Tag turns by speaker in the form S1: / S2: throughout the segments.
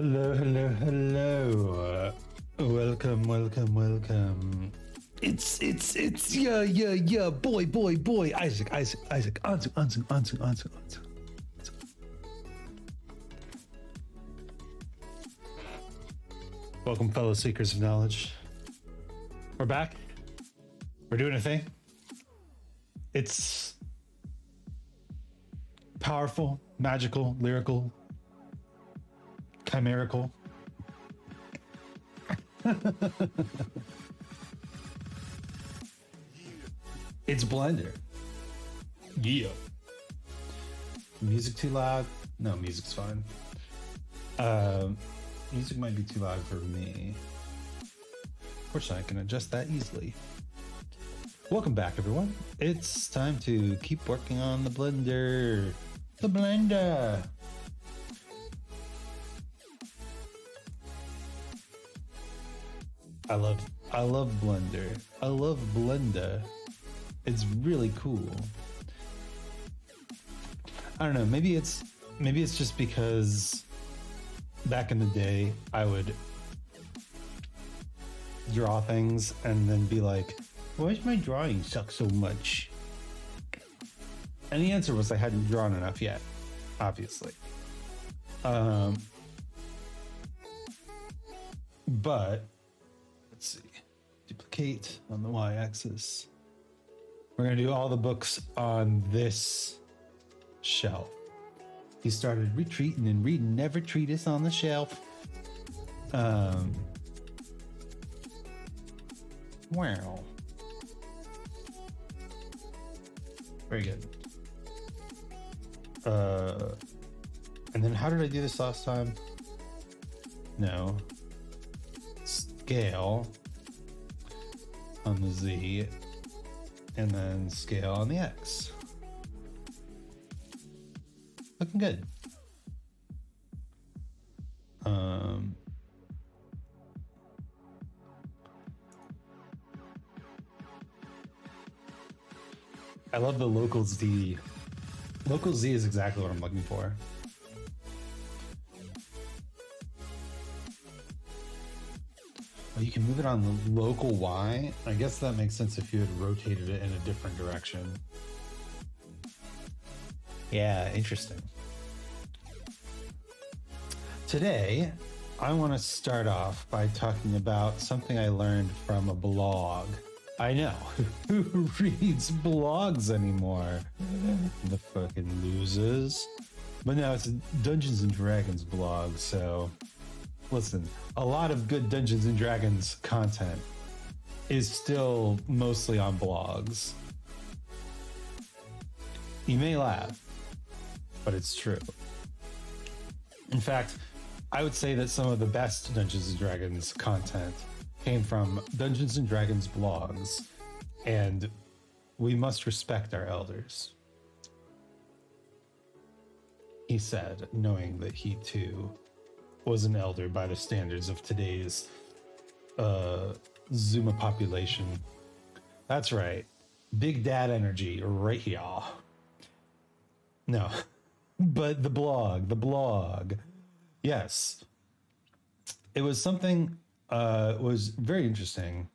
S1: Hello, hello, hello. Welcome. It's yeah, boy, Isaac, Anzu. Welcome, fellow seekers of knowledge. We're back. We're doing a thing. It's powerful, magical, lyrical, chimerical. It's Blender. Yeah. Music too loud? No, music's fine. Music might be too loud for me. Fortunately, I can adjust that easily. Welcome back, everyone. It's time to keep working on the Blender. The Blender. I love Blender. I love Blender. It's really cool. I don't know, maybe it's just because back in the day I would draw things and then be like, why does my drawing suck so much? And the answer was I hadn't drawn enough yet, obviously. But let's see. Duplicate on the y-axis. We're gonna do all the books on this shelf. He started retreating and reading every treatise on the shelf. Wow. Very good. And then how did I do this last time? No. Scale on the Z and then scale on the X. Looking good. I love the local Z. Local Z is exactly what I'm looking for. Oh, you can move it on the local Y. I guess that makes sense if you had rotated it in a different direction. Yeah, interesting. Today, I want to start off by talking about something I learned from a blog. I know, who reads blogs anymore? The fucking losers. But no, it's a Dungeons and Dragons blog, so listen, a lot of good Dungeons and Dragons content is still mostly on blogs. You may laugh, but it's true. In fact, I would say that some of the best Dungeons and Dragons content came from Dungeons and Dragons blogs, and we must respect our elders. He said, knowing that he too was an elder by the standards of today's Zuma population. That's right. Big dad energy right here. No, but the blog. Yes. It was something was very interesting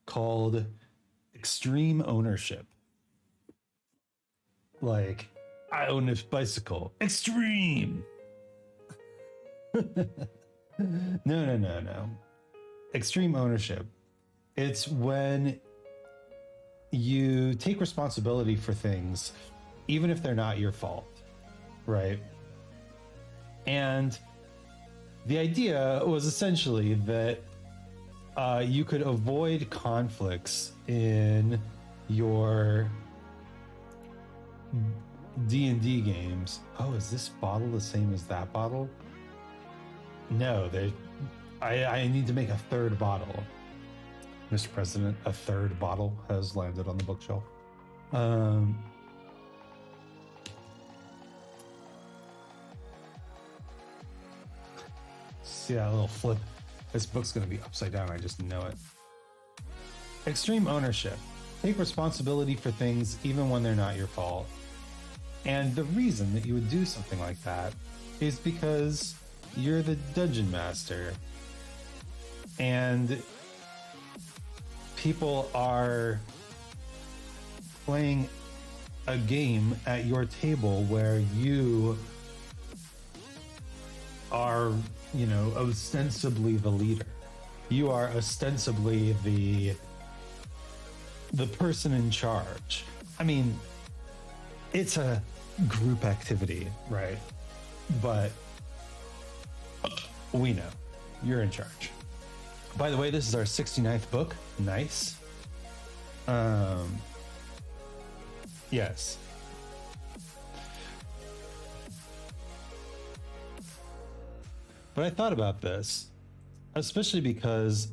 S1: called extreme ownership. Like, I own this bicycle. Extreme. No. Extreme ownership. It's when you take responsibility for things, even if they're not your fault, right? And the idea was essentially that you could avoid conflicts in your D&D games. Oh, is this bottle the same as that bottle? No, I need to make a third bottle. Mr. President, a third bottle has landed on the bookshelf. See that little flip? This book's gonna be upside down, I just know it. Extreme ownership. Take responsibility for things even when they're not your fault. And the reason that you would do something like that is because You're the dungeon master. And people are playing a game at your table where you are, you know, ostensibly the leader. You are ostensibly the person in charge. I mean, it's a group activity, right? But we know you're in charge. By the way, this is our 69th book. Nice. Yes. But I thought about this, especially because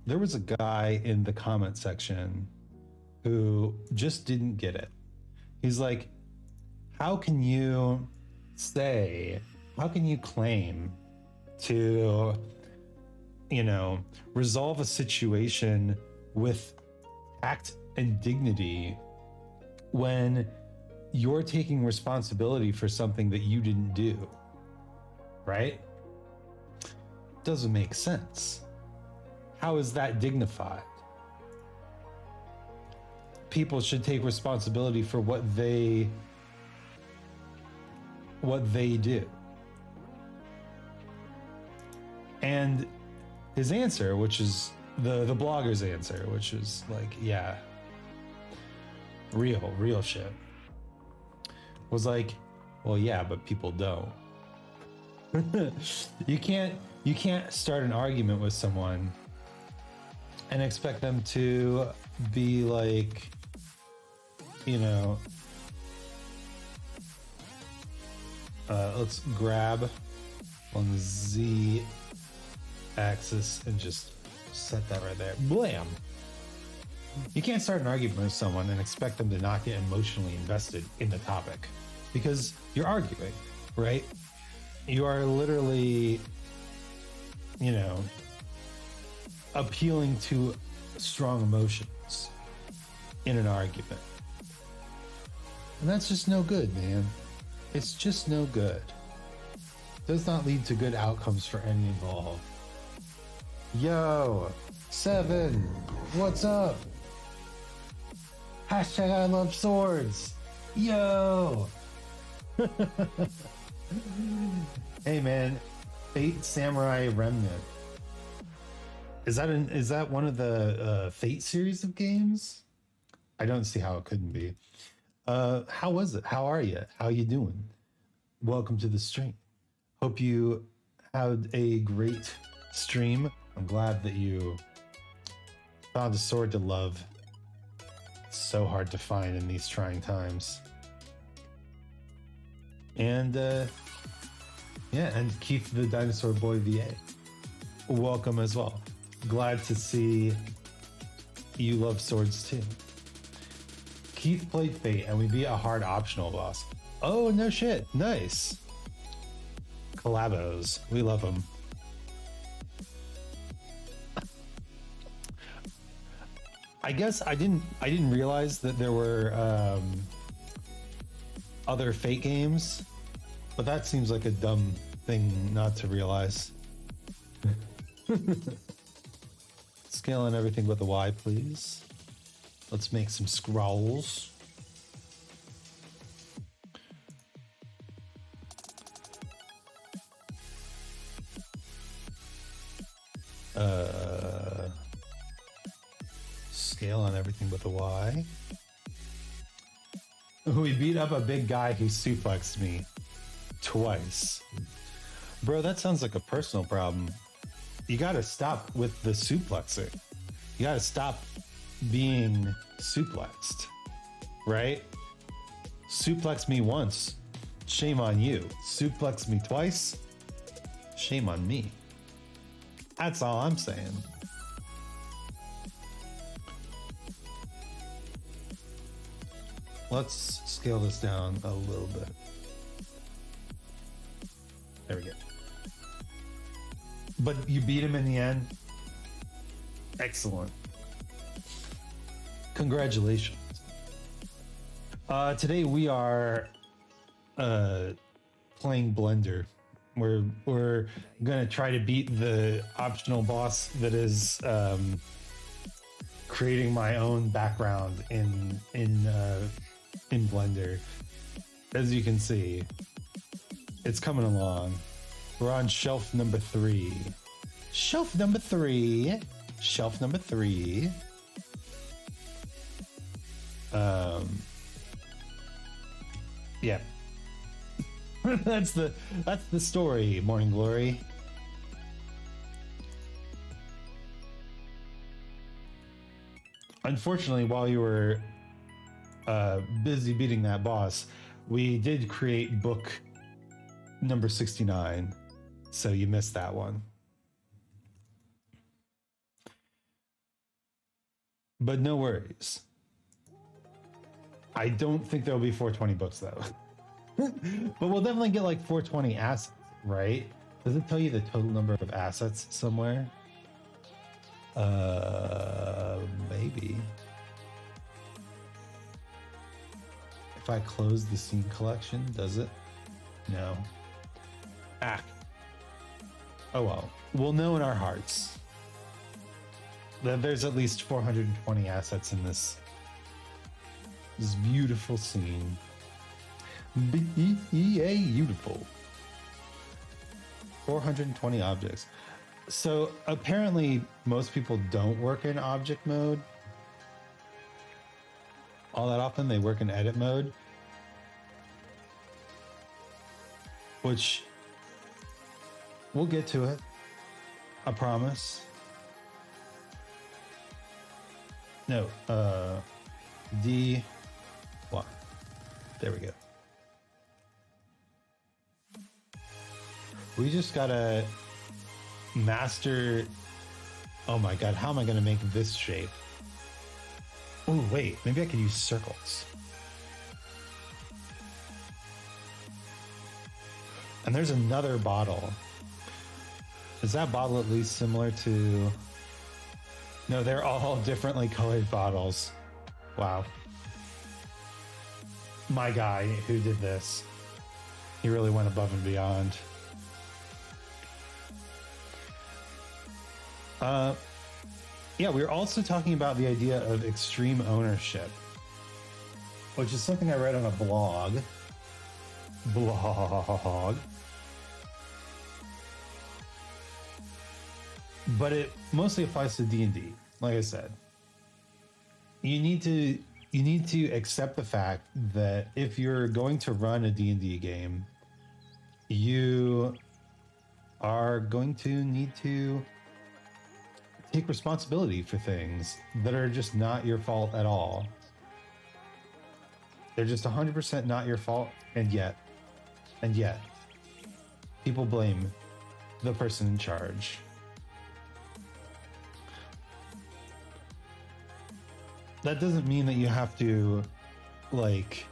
S1: there was a guy in the comment section who just didn't get it. He's like, how can you claim to, you know, resolve a situation with tact and dignity when you're taking responsibility for something that you didn't do, right? Doesn't make sense. How is that dignified? People should take responsibility for what they do. And his answer, which is the blogger's answer, which is like, yeah, real shit, was like, well, yeah, but people don't. You can't start an argument with someone and expect them to be like, you know, let's grab on the Z axis and just set that right there. Blam! You can't start an argument with someone and expect them to not get emotionally invested in the topic because you're arguing, right? You are literally, you know, appealing to strong emotions in an argument. And that's just no good, man. It's just no good. Does not lead to good outcomes for any involved. Yo, Seven, what's up? Hashtag I love swords. Yo. Hey man, Fate Samurai Remnant. Is that one of the Fate series of games? I don't see how it couldn't be. How was it? How are you? How you doing? Welcome to the stream. Hope you had a great stream. I'm glad that you found a sword to love. It's so hard to find in these trying times. And yeah, and Keith the Dinosaur Boy VA, welcome as well. Glad to see you love swords too. Keith played Fate and we beat a hard optional boss. Oh, no shit. Nice. Collabos. We love them. I guess I didn't realize that there were other Fate games, but that seems like a dumb thing not to realize. Scale on everything but the Y, please. Let's make some scrolls. Scale on everything but the Y. We beat up a big guy who suplexed me twice. Bro, that sounds like a personal problem. You gotta stop with the suplexing. You gotta stop being suplexed, right? Suplex me once, shame on you. Suplex me twice, shame on me. That's all I'm saying. Let's scale this down a little bit. There we go. But you beat him in the end. Excellent. Congratulations. Today we are playing Blender. We're gonna try to beat the optional boss that is creating my own background in Blender. As you can see, it's coming along. We're on shelf number 3. Shelf number 3. Shelf number 3. Yeah. that's the story, Morning Glory. Unfortunately, while you were busy beating that boss, we did create book number 69, so you missed that one. But no worries. I don't think there'll be 420 books though. But we'll definitely get like 420 assets, right? Does it tell you the total number of assets somewhere? Maybe. If I close the scene collection, does it? No. Ah. Oh well. We'll know in our hearts that there's at least 420 assets in this beautiful scene. Beautiful. 420 objects. So apparently most people don't work in object mode all that often. They work in edit mode, which we'll get to it, I promise. No, D1. There we go. We just gotta master. Oh my god, how am I gonna make this shape? Oh wait, maybe I could use circles. And there's another bottle. Is that bottle at least similar to... No, they're all differently colored bottles. Wow. My guy who did this, he really went above and beyond. Yeah, we were also talking about the idea of extreme ownership, which is something I read on a blog. But it mostly applies to D&D. Like I said, you need to accept the fact that if you're going to run a D&D game, you are going to need to take responsibility for things that are just not your fault at all. They're just 100% not your fault, and yet, people blame the person in charge. That doesn't mean that you have to, like,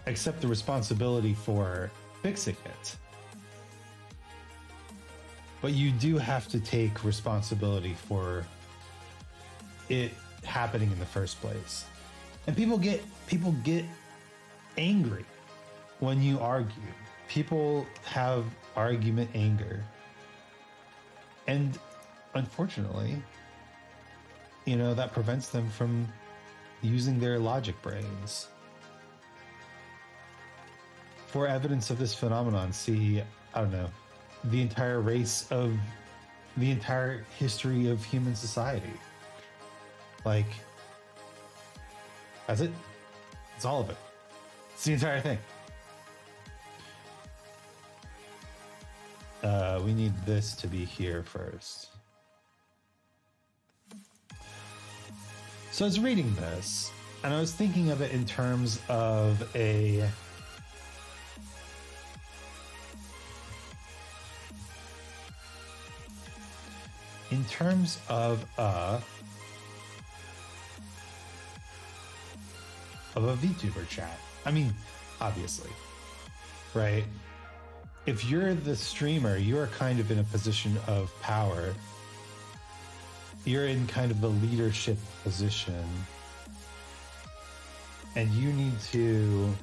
S1: accept the responsibility for fixing it. But you do have to take responsibility for it happening in the first place. And people get angry when you argue. People have argument anger. And unfortunately, you know, that prevents them from using their logic brains. For evidence of this phenomenon, see, I don't know, the entire history of human society. Like, that's it. It's all of it. It's the entire thing. We need this to be here first. So I was reading this, and I was thinking of it in terms of a VTuber chat. I mean, obviously, right? If you're the streamer, you're kind of in a position of power. You're in kind of the leadership position, and you need to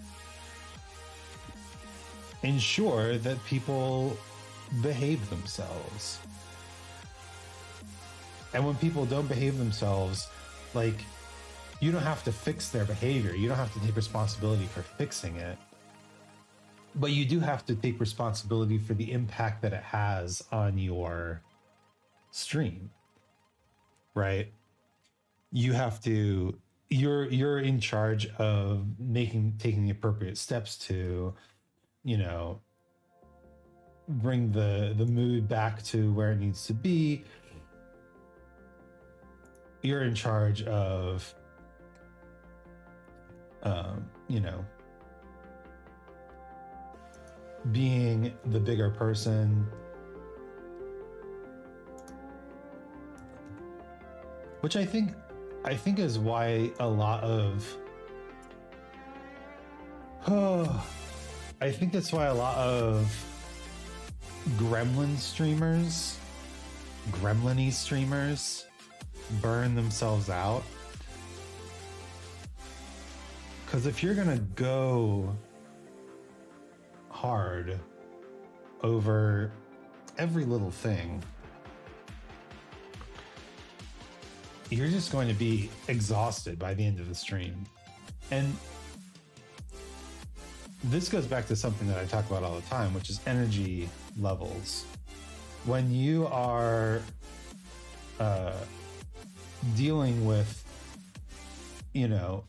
S1: ensure that people behave themselves. And when people don't behave themselves, like, you don't have to fix their behavior. You don't have to take responsibility for fixing it. But you do have to take responsibility for the impact that it has on your stream, right? You have to, you're in charge of taking the appropriate steps to, you know, bring the mood back to where it needs to be. You're in charge of, you know, being the bigger person, which I think is why a lot of I think that's why a lot of gremlin-y streamers burn themselves out. Because if you're gonna go hard over every little thing, you're just going to be exhausted by the end of the stream. And this goes back to something that I talk about all the time, which is energy levels. When you are dealing with, you know,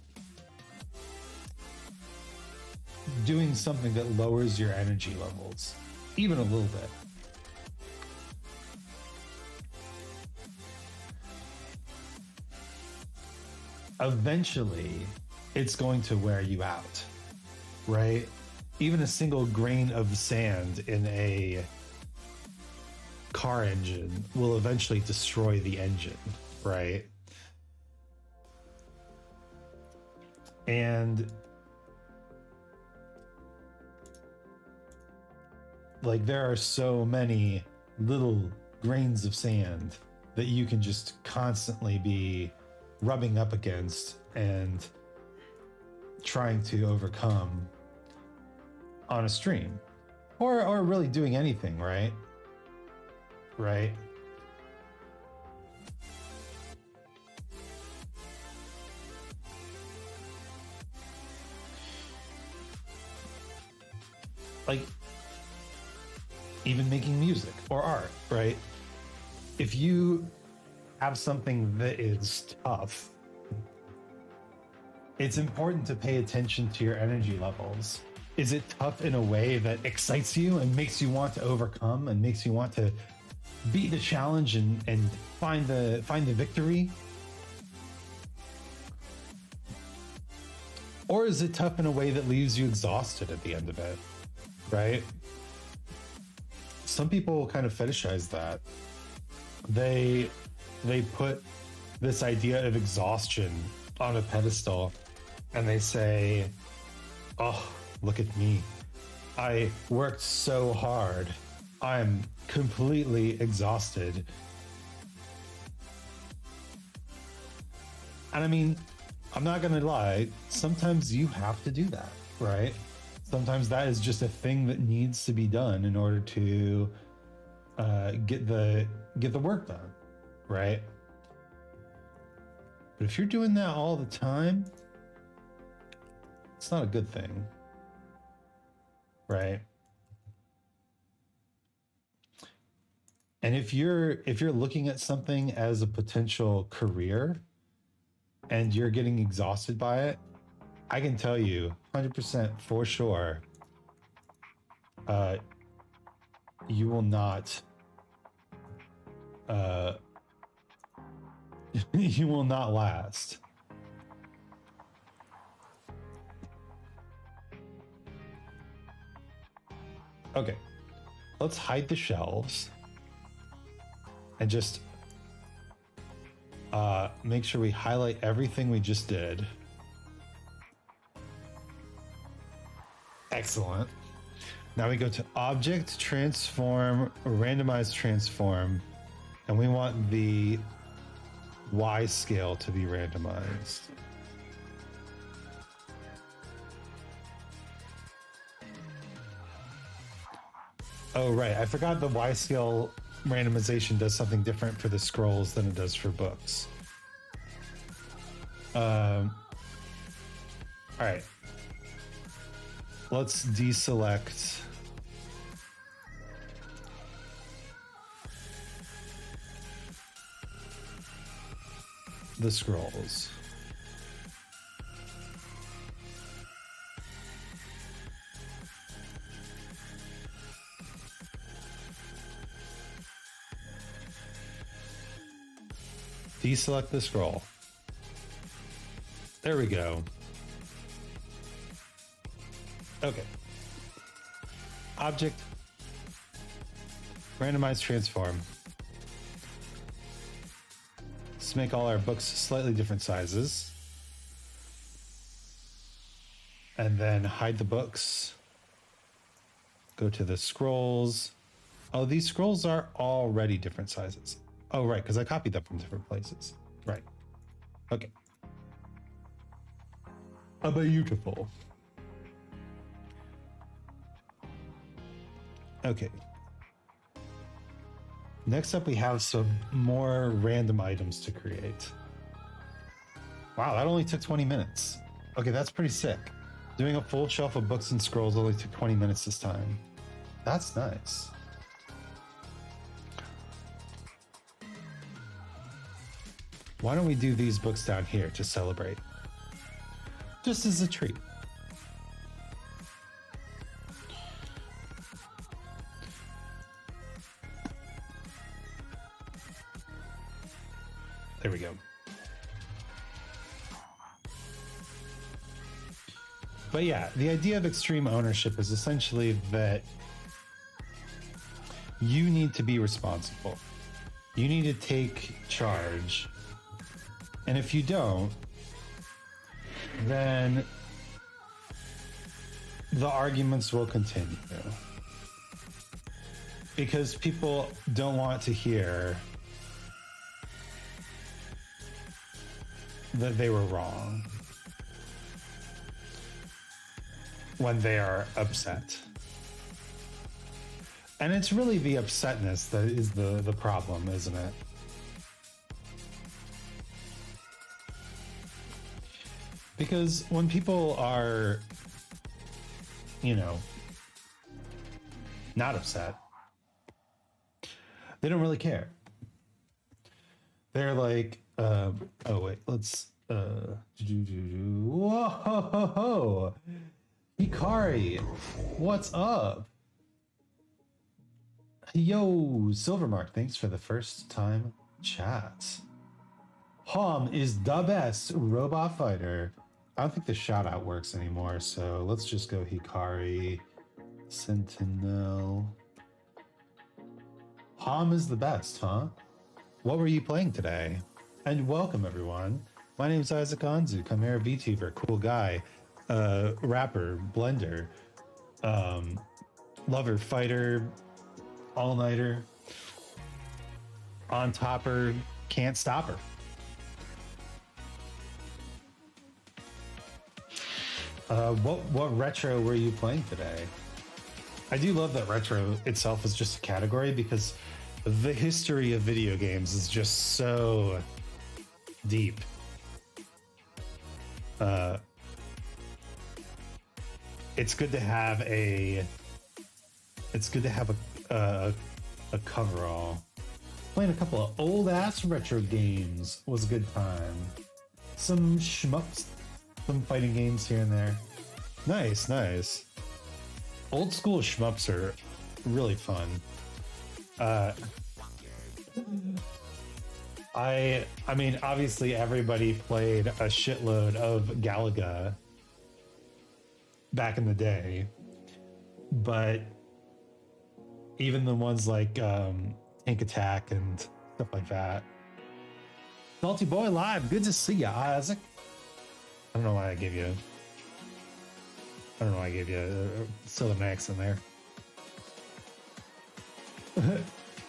S1: doing something that lowers your energy levels, even a little bit, eventually it's going to wear you out, right? Even a single grain of sand in a car engine will eventually destroy the engine, right? And like, there are so many little grains of sand that you can just constantly be rubbing up against and trying to overcome on a stream, or really doing anything, right? Right. Like, even making music or art, right? If you have something that is tough, it's important to pay attention to your energy levels. Is it tough in a way that excites you and makes you want to overcome and makes you want to beat the challenge and find the victory? Or is it tough in a way that leaves you exhausted at the end of it, right? Some people kind of fetishize that. They put this idea of exhaustion on a pedestal and they say, oh, look at me. I worked so hard. I'm completely exhausted. And I mean, I'm not going to lie. Sometimes you have to do that, right? Sometimes that is just a thing that needs to be done in order to get the work done, right? But if you're doing that all the time, it's not a good thing, right? And if you're looking at something as a potential career and you're getting exhausted by it, I can tell you 100% for sure, you will not, you will not last. Okay, let's hide the shelves and just make sure we highlight everything we just did. Excellent. Now we go to Object, Transform, Randomize Transform, and we want the Y scale to be randomized. Oh, right. I forgot the Y scale randomization does something different for the scrolls than it does for books. All right. Let's deselect the scrolls. Deselect the scroll. There we go. Okay. Object. Randomize transform. Let's make all our books slightly different sizes. And then hide the books. Go to the scrolls. Oh, these scrolls are already different sizes. Oh, right, because I copied them from different places. Right. Okay. Beautiful. Okay. Next up, we have some more random items to create. Wow, that only took 20 minutes. Okay, that's pretty sick. Doing a full shelf of books and scrolls only took 20 minutes this time. That's nice. Why don't we do these books down here to celebrate? Just as a treat. There we go. But yeah, the idea of extreme ownership is essentially that you need to be responsible. You need to take charge. And if you don't, then the arguments will continue. Because people don't want to hear that they were wrong when they are upset. And it's really the upsetness that is the problem, isn't it? Because when people are, you know, not upset, they don't really care. They're like, oh wait, let's, whoa, Hikari, what's up? Yo, Silvermark, thanks for the first time chat. Hom is the best robot fighter. I don't think the shout out works anymore, so let's just go Hikari, Sentinel. Hom is the best, huh? What were you playing today? And welcome, everyone. My name's Isaac Anzu, Chimera VTuber, cool guy, rapper, blender, lover, fighter, all-nighter, on topper, can't stop her. What retro were you playing today? I do love that retro itself is just a category because the history of video games is just so deep. It's good to have a coverall. Playing a couple of old ass retro games was a good time. Some shmups, some fighting games here and there. Nice, nice. Old school shmups are really fun. I mean, obviously everybody played a shitload of Galaga back in the day, but even the ones like Tank Attack and stuff like that. Salty Boy Live, good to see you, Isaac. I don't know why I gave you a southern accent there.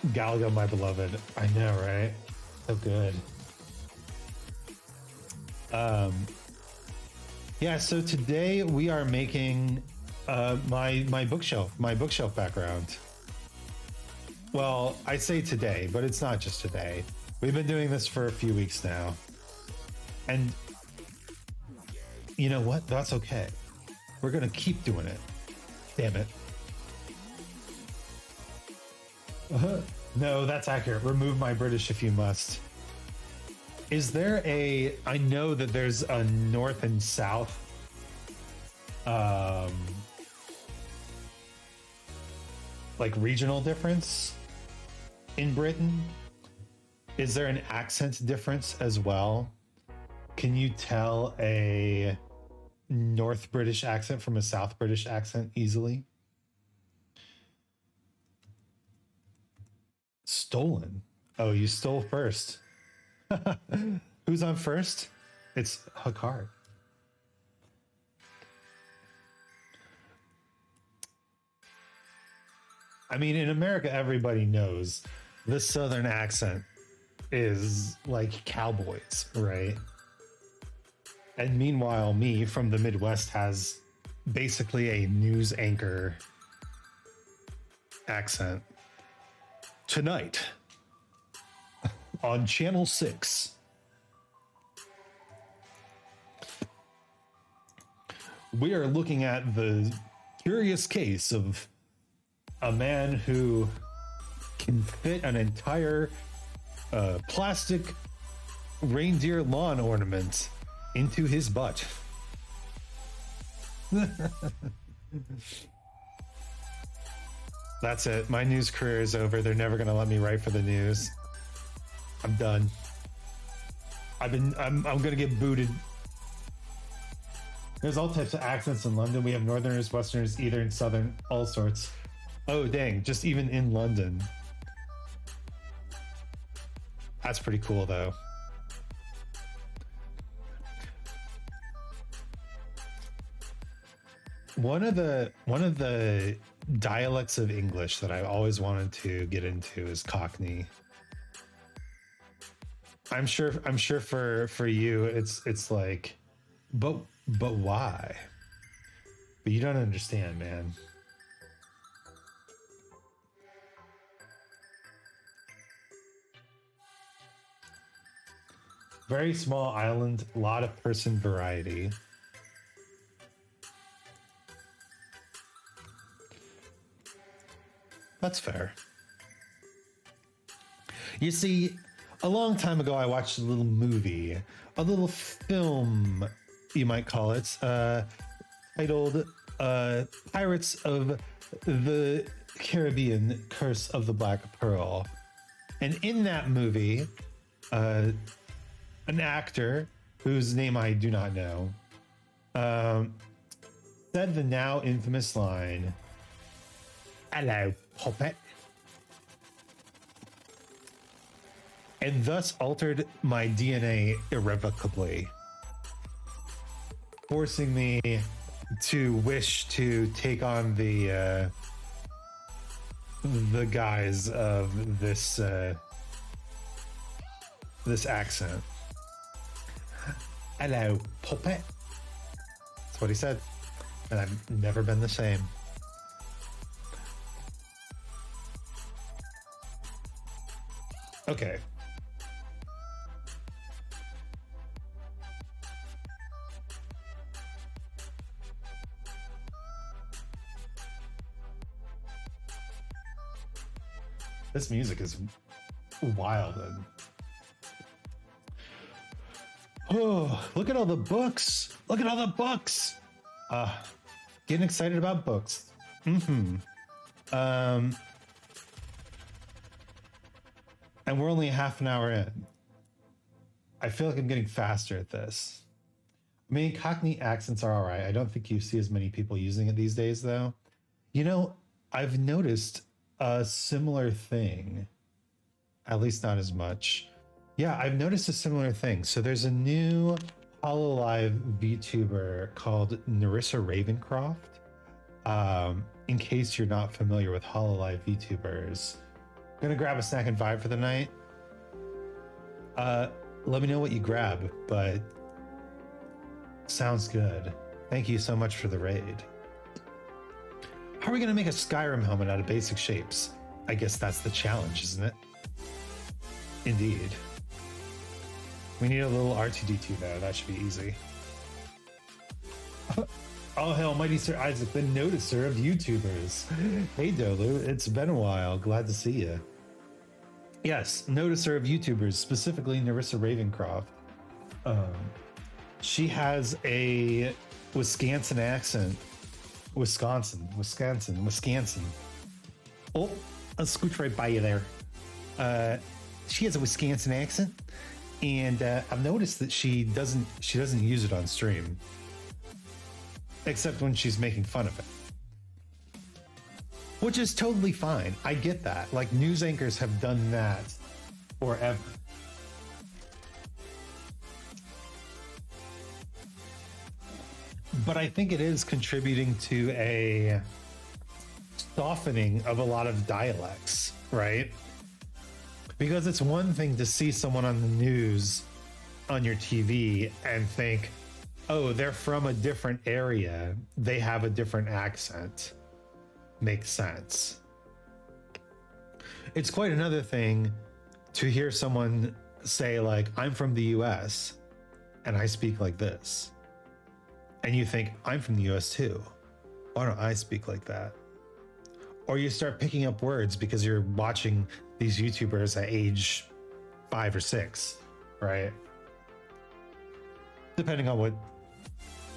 S1: Galaga, my beloved. I know, right? So good. Yeah, so today we are making my bookshelf background. Well, I say today, but it's not just today. We've been doing this for a few weeks now. And you know what? That's okay. We're going to keep doing it. Damn it. No, that's accurate. Remove my British if you must. Is there a... I know that there's a north and south like regional difference in Britain. Is there an accent difference as well? Can you tell a North British accent from a South British accent easily? Stolen. Oh, you stole first. Who's on first? It's Hakar. I mean, in America, everybody knows the Southern accent is like cowboys, right? And meanwhile, me from the Midwest has basically a news anchor accent. Tonight on Channel 6, we are looking at the curious case of a man who can fit an entire plastic reindeer lawn ornament into his butt. That's it. My news career is over. They're never going to let me write for the news. I'm done. I'm going to get booted. There's all types of accents in London. We have Northerners, Westerners, Eastern, Southern, all sorts. Oh, dang. Just even in London. That's pretty cool, though. One of the dialects of English that I always wanted to get into is Cockney. I'm sure for you it's like, but why? But you don't understand, man. Very small island, a lot of person variety. That's fair. You see, a long time ago, I watched a little movie, a little film, you might call it, titled Pirates of the Caribbean, Curse of the Black Pearl. And in that movie, an actor whose name I do not know said the now infamous line, "Hello, puppet," and thus altered my DNA irrevocably, forcing me to wish to take on the guise of this this accent. "Hello, puppet." That's what he said, and I've never been the same. Okay. This music is wild. And oh, look at all the books. Look at all the books. Getting excited about books. And we're only half an hour in. I feel like I'm getting faster at this. I mean, Cockney accents are all right. I don't think you see as many people using it these days, though. You know, I've noticed a similar thing, at least not as much. Yeah, I've noticed a similar thing. So there's a new HoloLive VTuber called Narissa Ravencroft. In case you're not familiar with HoloLive VTubers, gonna grab a snack and vibe for the night. Let me know what you grab, but sounds good. Thank you so much for the raid. How are we gonna make a Skyrim helmet out of basic shapes? I guess that's the challenge, isn't it? Indeed. We need a little R2D2 though. That should be easy. Oh, hell, mighty Sir Isaac, the noticer of YouTubers. Hey, Dolu, it's been a while. Glad to see you. Yes, noticer of YouTubers, specifically Narissa Ravencroft. She has a Wisconsin accent. Wisconsin. Oh, I'll scooch right by you there. She has a Wisconsin accent, and I've noticed that she doesn't use it on stream, except when she's making fun of it, which is totally fine. I get that. Like, news anchors have done that forever. But I think it is contributing to a softening of a lot of dialects, right? Because it's one thing to see someone on the news on your TV and think, oh, they're from a different area, they have a different accent. Makes sense. It's quite another thing to hear someone say, like, I'm from the US and I speak like this. And you think, I'm from the US too. Why don't I speak like that? Or you start picking up words because you're watching these YouTubers at age 5 or 6, right? Depending on what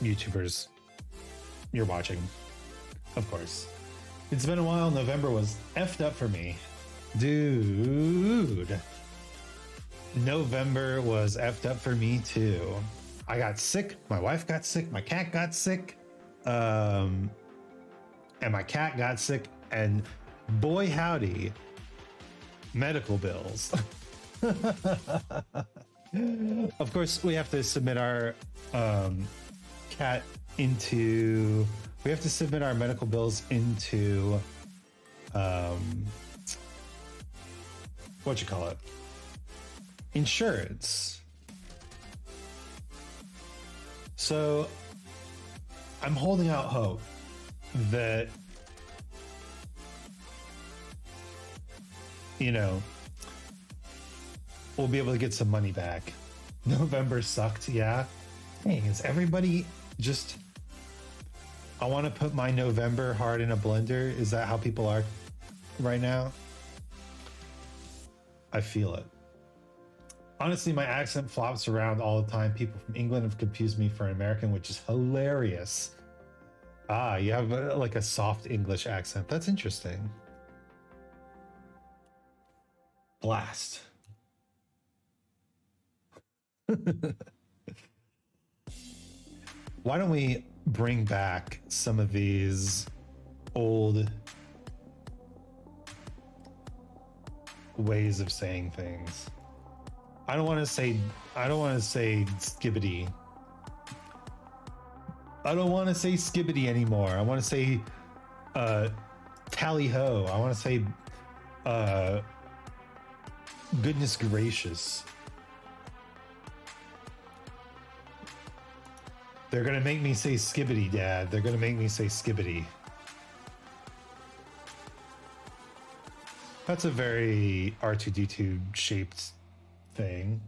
S1: YouTubers you're watching, of course. It's been a while. November was effed up for me. Dude. November was effed up for me too. I got sick, my wife got sick, my cat got sick, and my cat got sick, and boy howdy, medical bills. Of course, we have to submit our cat into, we have to submit our medical bills into, what you call it? Insurance. So I'm holding out hope that, you know, we'll be able to get some money back. November sucked, yeah. Dang, is everybody just, I want to put my November hard in a blender? Is that how people are right now? I feel it. Honestly, my accent flops around all the time. People from England have confused me for an American, which is hilarious. Ah, you have like a soft English accent. That's interesting. Blast. Why don't we bring back some of these old ways of saying things? I don't want to say skibbity. I don't want to say skibbity anymore. I want to say tally ho. I want to say goodness gracious. They're gonna make me say skibbity, Dad. They're gonna make me say skibbity. That's a very R2D2 shaped thing.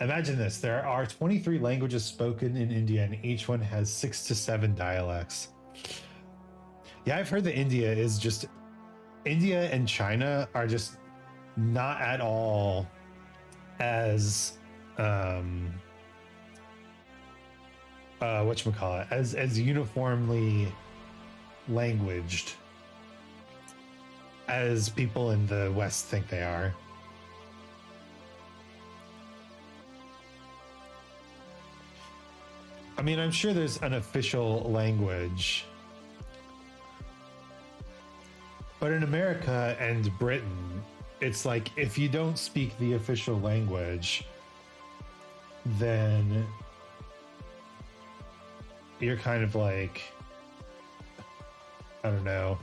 S1: Imagine this. There are 23 languages spoken in India, and each one has 6 to 7 dialects. Yeah, I've heard that India and China are just not at all as whatchamacallit, as uniformly languaged as people in the West think they are. I mean, I'm sure there's an official language, but in America and Britain, it's like, if you don't speak the official language, then you're kind of like, I don't know,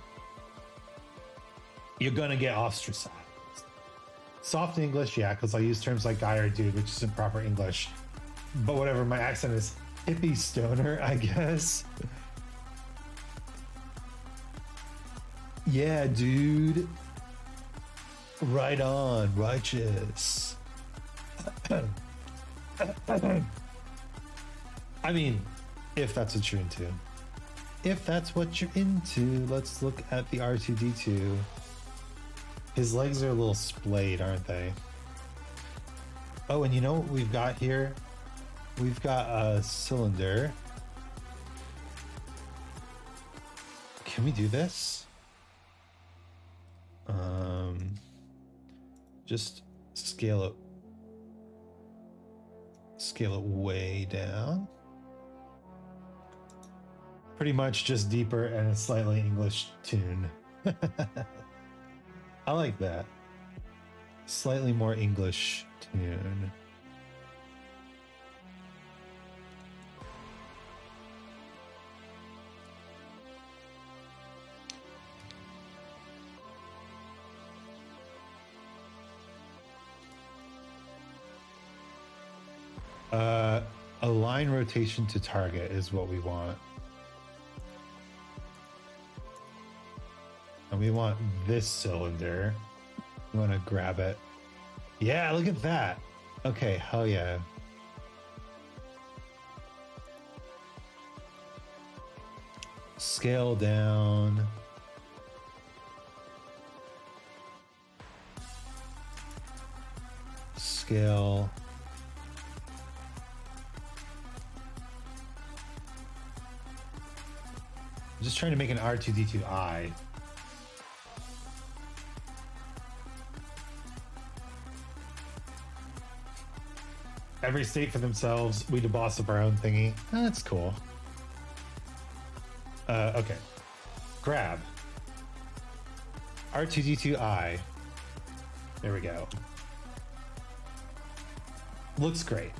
S1: you're gonna get ostracized. Soft English, yeah, because I use terms like guy or dude, which isn't proper English, but whatever, my accent is hippie stoner, I guess. Yeah, dude. Right on, righteous. I mean, if that's what you're into. If that's what you're into, let's look at the R2D2. His legs are a little splayed, aren't they? Oh, and you know what we've got here? We've got a cylinder. Can we do this? Just scale it way down. Pretty much just deeper and a slightly English tune. I like that. Slightly more English tune. Align rotation to target is what we want. And we want this cylinder. We want to grab it. Yeah, look at that. Okay, hell yeah. Scale down. Scale. I'm just trying to make an R2D2I. Every state for themselves. We boss up our own thingy. That's cool. Okay. Grab. R2D2I. There we go. Looks great.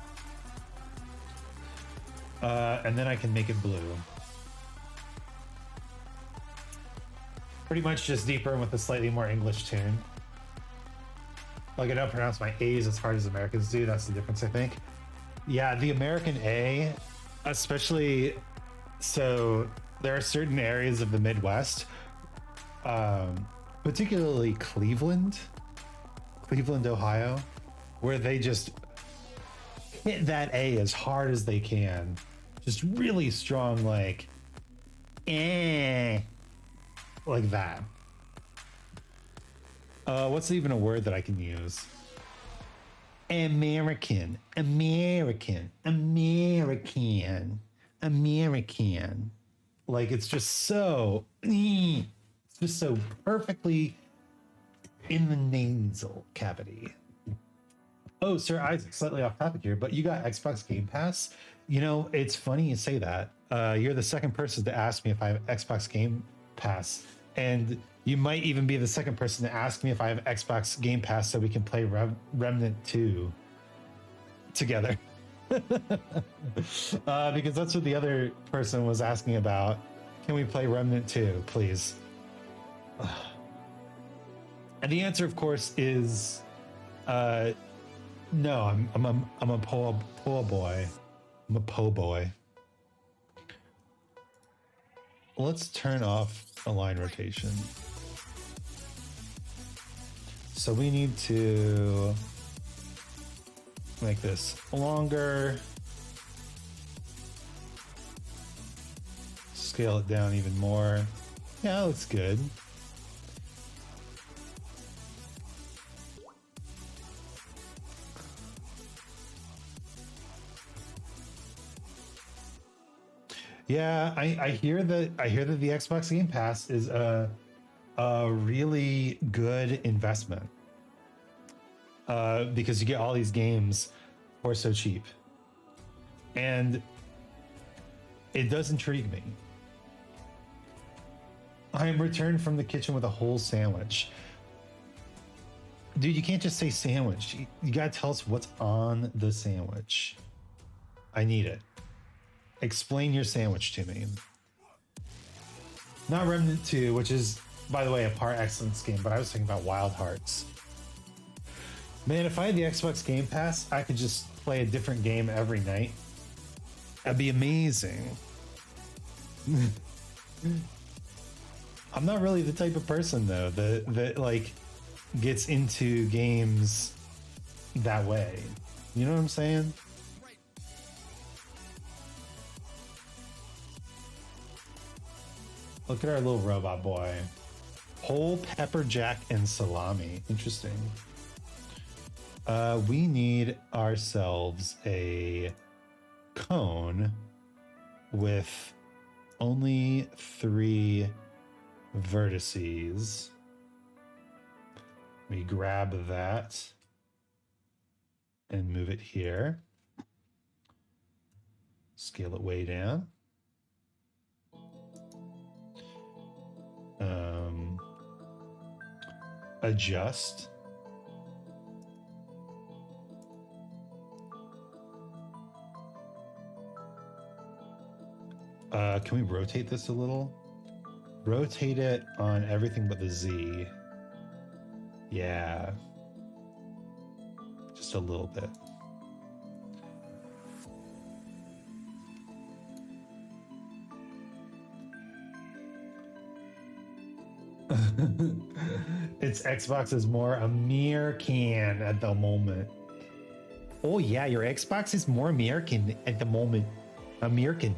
S1: And then I can make it blue. Pretty much just deeper and with a slightly more English tune. Like, I don't pronounce my A's as hard as Americans do. That's the difference, I think. Yeah, the American A, especially, so there are certain areas of the Midwest, particularly Cleveland, Ohio, where they just hit that A as hard as they can. Just really strong, like, like that. What's even a word that I can use? American. Like, it's just so, it's just so perfectly in the nasal cavity. Oh, Sir Isaac, slightly off topic here, but you got Xbox Game Pass. You know, it's funny you say that. You're the second person to ask me if I have Xbox Game Pass. And you might even be the second person to ask me if I have Xbox Game Pass so we can play Remnant 2 together. Because that's what the other person was asking about. Can we play Remnant 2, please? And the answer, of course, is no. I'm a poor boy. I'm a po' boy. Let's turn off align rotation. So we need to make this longer. Scale it down even more. Yeah, that looks good. Yeah, I hear that the Xbox Game Pass is a really good investment. Because you get all these games for so cheap. And it does intrigue me. I am returned from the kitchen with a whole sandwich. Dude, you can't just say sandwich. You gotta tell us what's on the sandwich. I need it. Explain your sandwich to me. Not Remnant 2, which is, by the way, a par excellence game, but I was thinking about Wild Hearts. Man, if I had the Xbox Game Pass, I could just play a different game every night. That'd be amazing. I'm not really the type of person though that like gets into games that way. You know what I'm saying? Look at our little robot boy. Whole pepper jack and salami. Interesting. We need ourselves a cone with only 3 vertices. We grab that and move it here. Scale it way down. Adjust. Can we rotate this a little? Rotate it on everything but the Z. Yeah. Just a little bit. Its Xbox is more American at the moment. Oh yeah, your Xbox is more American at the moment. American.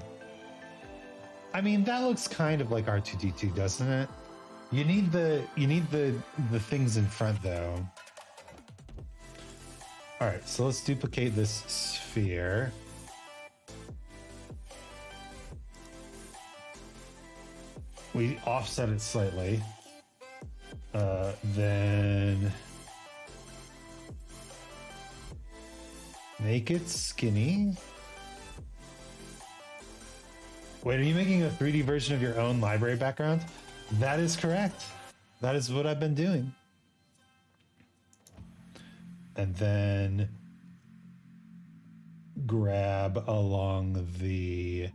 S1: I mean, that looks kind of like R2D2, doesn't it? You need the things in front though. All right, so let's duplicate this sphere. We offset it slightly. Then make it skinny. Wait, are you making a 3D version of your own library background? That is correct. That is what I've been doing. And then grab along the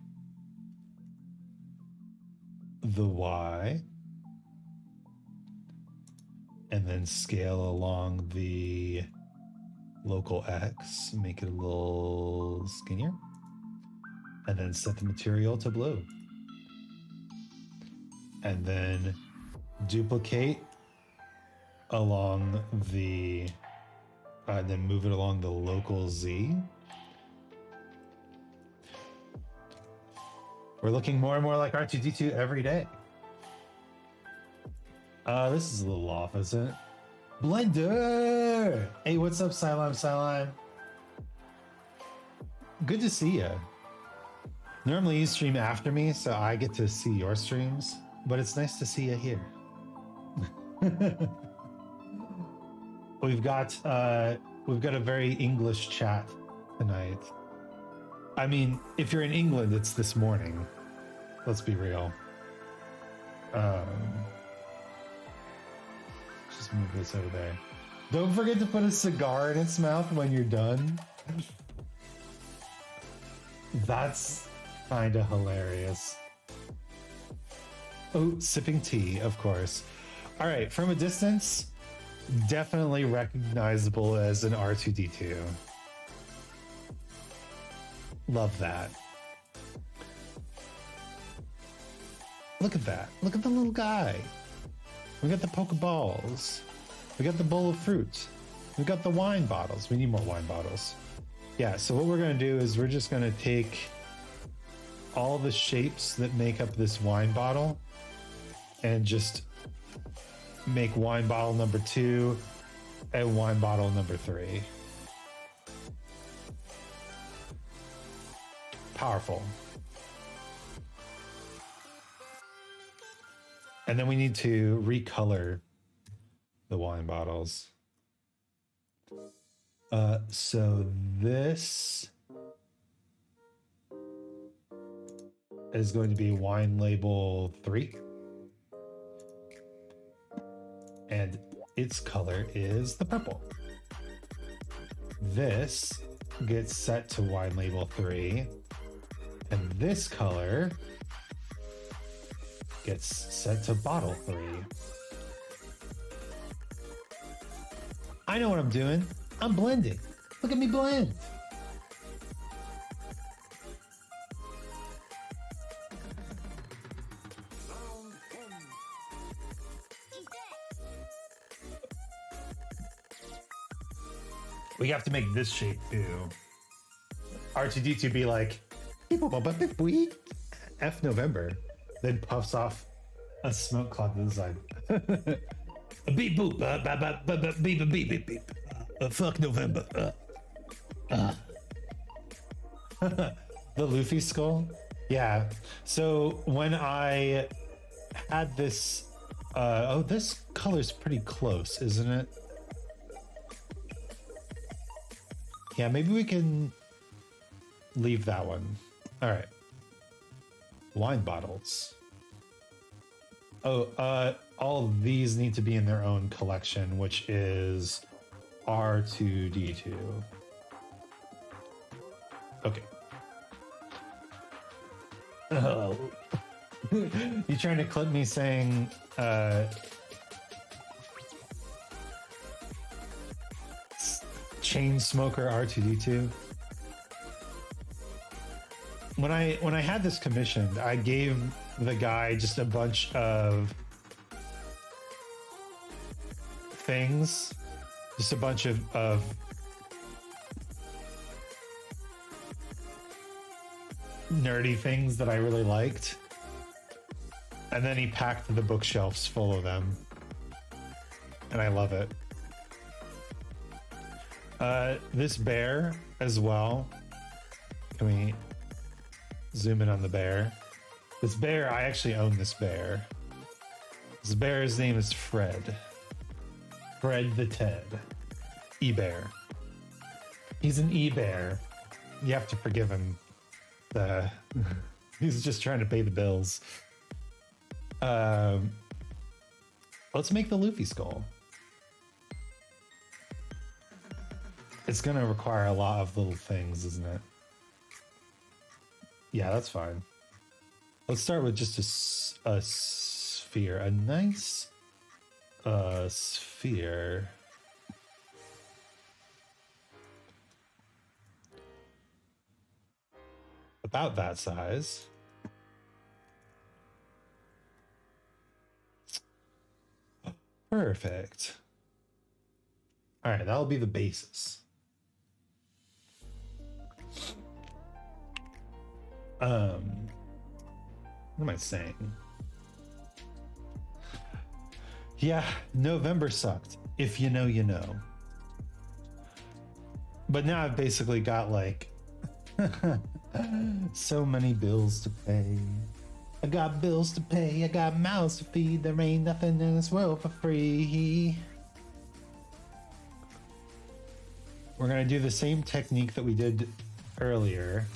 S1: Y. And then scale along the local X, make it a little skinnier. And then set the material to blue. And then duplicate along the, then move it along the local Z. We're looking more and more like R2D2 every day. This is a little off, isn't it? Blender! Hey, what's up, Silime? Good to see you. Normally you stream after me, so I get to see your streams, but it's nice to see you here. We've got a very English chat tonight. I mean, if you're in England, it's this morning. Let's be real. Just move this over there. Don't forget to put a cigar in its mouth when you're done. That's kind of hilarious. Oh, sipping tea, of course. All right, from a distance, definitely recognizable as an R2D2. Love that. Look at that. Look at the little guy. We got the Pokeballs. We got the bowl of fruit. We got the wine bottles. We need more wine bottles. Yeah, so what we're going to do is we're just going to take all the shapes that make up this wine bottle and just make wine bottle number 2 and wine bottle number 3. Powerful. And then we need to recolor the wine bottles. So this is going to be wine label 3. And its color is the purple. This gets set to wine label 3. And this color gets set to bottle 3. I know what I'm doing. I'm blending. Look at me blend. We have to make this shape too. R2D2 be like, F November, then puffs off a smoke cloud to the side. Beep boop, beep beep beep beep. Fuck November. The Luffy skull? Yeah. So when I had this, oh, this color's pretty close, isn't it? Yeah, maybe we can leave that one. All right. Wine bottles. Oh, all of these need to be in their own collection, which is R2D2. Okay. Oh. You trying to clip me saying, chain smoker R2D2? When I had this commissioned, I gave the guy just a bunch of things, just a bunch of nerdy things that I really liked, and then he packed the bookshelves full of them, and I love it. This bear as well. Can we zoom in on the bear? This bear, I actually own this bear. This bear's name is Fred. Fred the Ted. E-bear. He's an e-bear. You have to forgive him. He's just trying to pay the bills. Let's make the Luffy skull. It's gonna require a lot of little things, isn't it? Yeah, that's fine. Let's start with just a sphere. A nice sphere. About that size. Perfect. All right, that'll be the basis. What am I saying? Yeah, November sucked. If you know, you know. But now I've basically got like so many bills to pay. I got bills to pay. I got mouths to feed. There ain't nothing in this world for free. We're gonna do the same technique that we did earlier,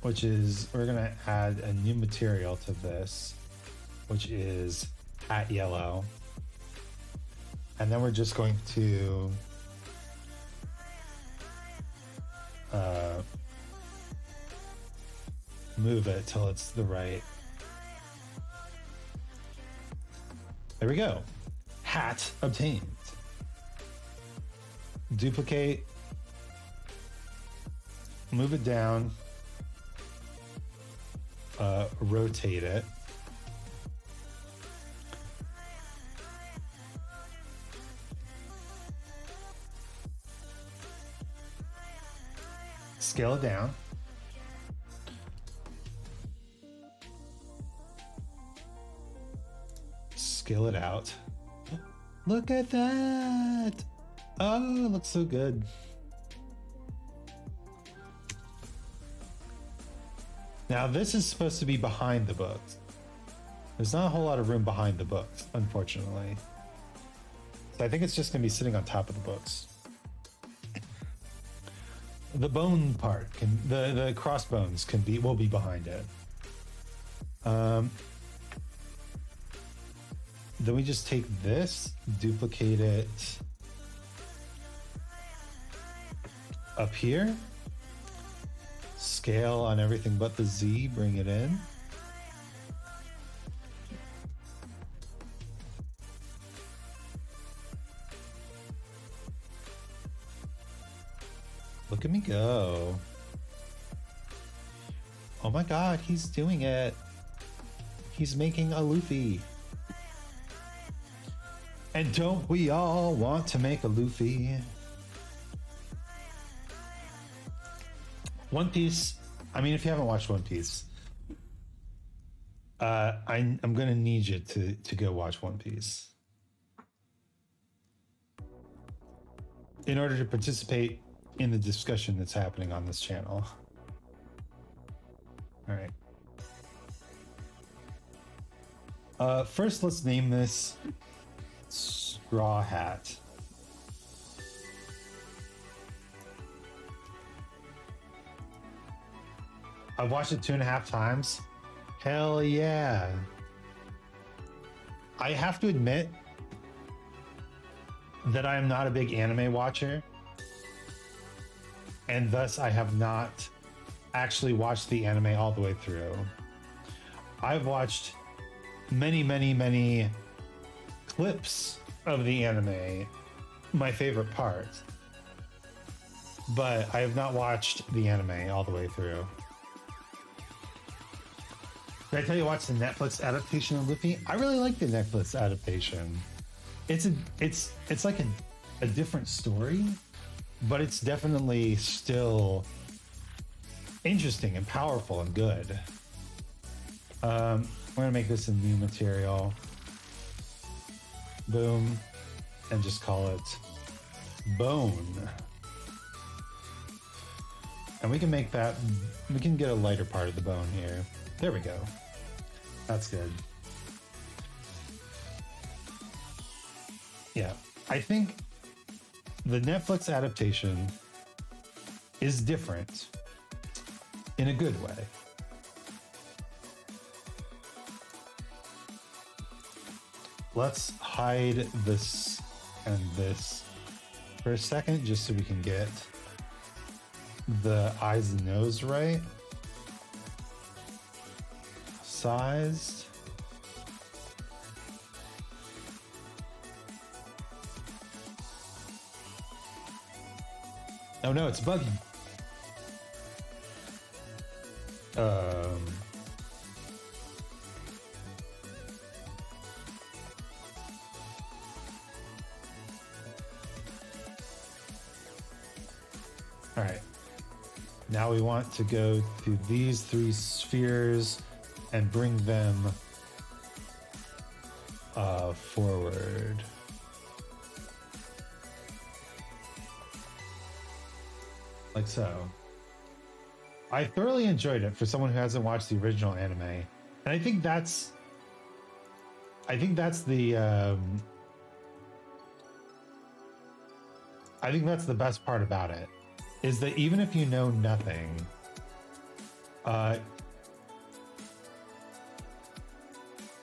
S1: which is we're gonna add a new material to this, which is hat yellow. And then we're just going to move it till it's the right. There we go. Hat obtained. Duplicate. Move it down. Rotate it. Scale it down. Scale it out. Look at that. Oh, it looks so good. Now this is supposed to be behind the books. There's not a whole lot of room behind the books, unfortunately. So I think it's just gonna be sitting on top of the books. The bone part can, the crossbones will be behind it. Then we just take this, duplicate it up here, scale on everything but the Z, bring it in. Look at me go. Oh my God, he's doing it. He's making a Luffy. And don't we all want to make a Luffy? One Piece. I mean, if you haven't watched One Piece, I'm gonna need you to go watch One Piece in order to participate in the discussion that's happening on this channel. All right. First, let's name this Straw Hat. I've watched it 2.5 times. Hell yeah. I have to admit that I am not a big anime watcher, and thus I have not actually watched the anime all the way through. I've watched many clips of the anime, my favorite part, but I have not watched the anime all the way through. Did I tell you watch the Netflix adaptation of Luffy? I really like the Netflix adaptation. It's like a different story, but it's definitely still interesting and powerful and good. We're gonna make this a new material. Boom, and just call it bone. And we can make that, we can get a lighter part of the bone here. There we go. That's good. Yeah, I think the Netflix adaptation is different in a good way. Let's hide this and this for a second just so we can get the eyes and nose right. Sized. Oh no, it's buggy. All right. Now we want to go to these 3 spheres and bring them forward. Like so. I thoroughly enjoyed it for someone who hasn't watched the original anime. And I think that's the I think that's the best part about it, is that even if you know nothing,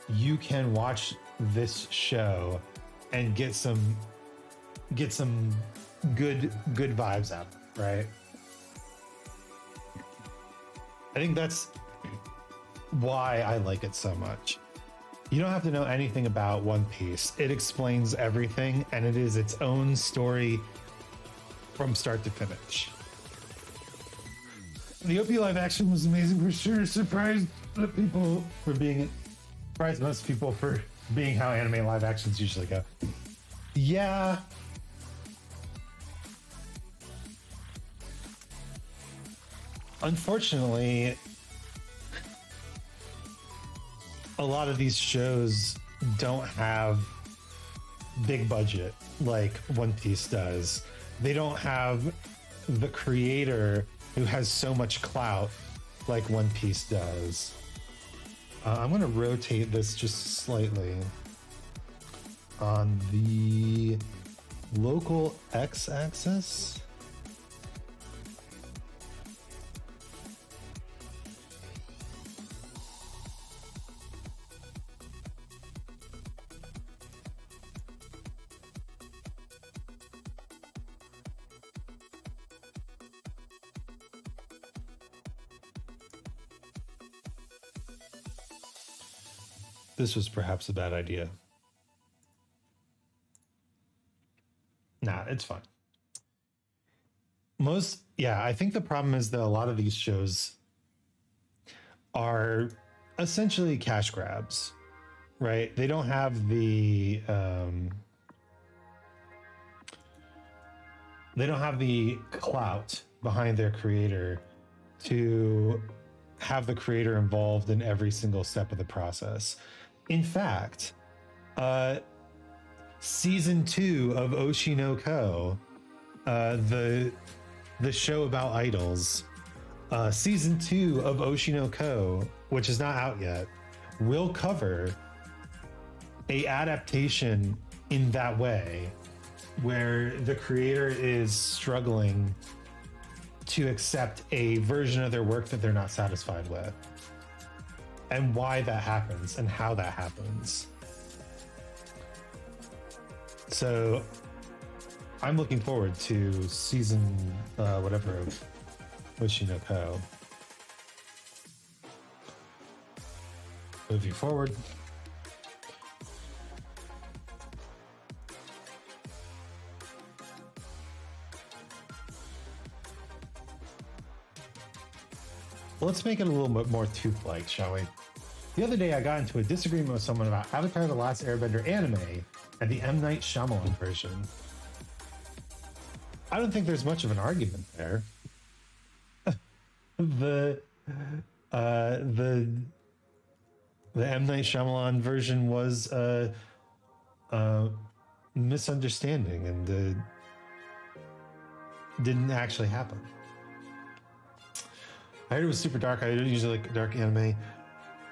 S1: you can watch this show and get some good vibes out of it, right? I think that's why I like it so much. You don't have to know anything about One Piece. It explains everything, and it is its own story from start to finish. The OP live action was amazing for sure. Surprised most people for being how anime live actions usually go. Yeah. Unfortunately, a lot of these shows don't have big budget like One Piece does. They don't have the creator who has so much clout like One Piece does. I'm going to rotate this just slightly on the local x-axis. This was perhaps a bad idea. Nah, it's fine. I think the problem is that a lot of these shows are essentially cash grabs, right? They don't have the they don't have the clout behind their creator to have the creator involved in every single step of the process. In fact, season 2 of Oshi no Ko, the show about idols, season 2 of Oshi no Ko, which is not out yet, will cover a adaptation in that way, where the creator is struggling to accept a version of their work that they're not satisfied with, and why that happens and how that happens. So I'm looking forward to season whatever of Oshi no Ko. Moving forward. Let's make it a little bit more tooth-like, shall we? The other day I got into a disagreement with someone about Avatar: The Last Airbender anime and the M. Night Shyamalan version. I don't think there's much of an argument there. The M. Night Shyamalan version was a misunderstanding and didn't actually happen. I heard it was super dark. I usually like dark anime.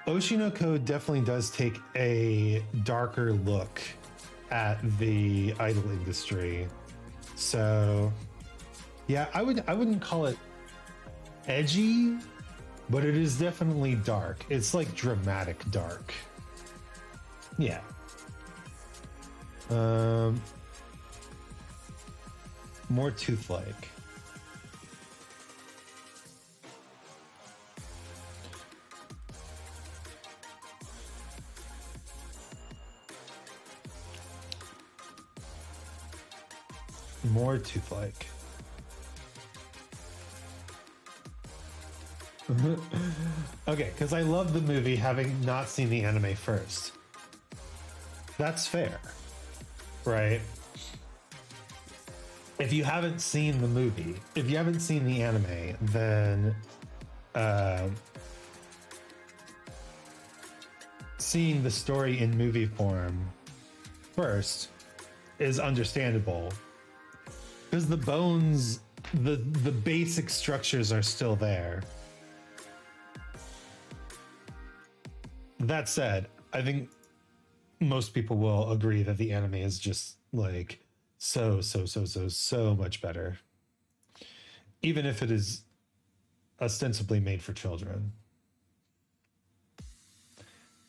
S1: Oshi no Ko definitely does take a darker look at the idol industry. So yeah, I wouldn't call it edgy, but it is definitely dark. It's like dramatic dark. Yeah. More tooth-like. More tooth-like. Okay, because I love the movie having not seen the anime first. That's fair, right? If you haven't seen the movie, if you haven't seen the anime, then seeing the story in movie form first is understandable, because the bones, the basic structures are still there. That said, I think most people will agree that the anime is just like so much better, even if it is ostensibly made for children.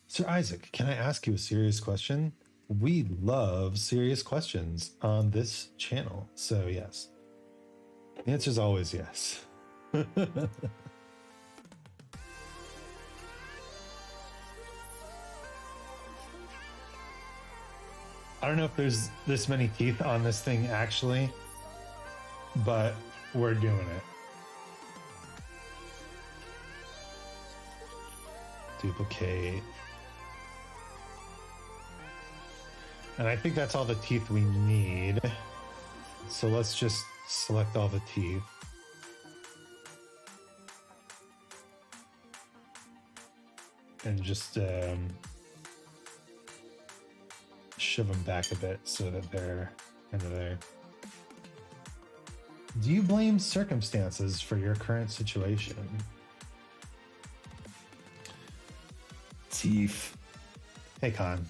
S1: Sir Isaac, can I ask you a serious question? We love serious questions on this channel, so yes. The answer is always yes. I don't know if there's this many teeth on this thing actually, but we're doing it. Duplicate. And I think that's all the teeth we need. So let's just select all the teeth. And just shove them back a bit so that they're kind of there. Do you blame circumstances for your current situation? Teeth. Hey, Con.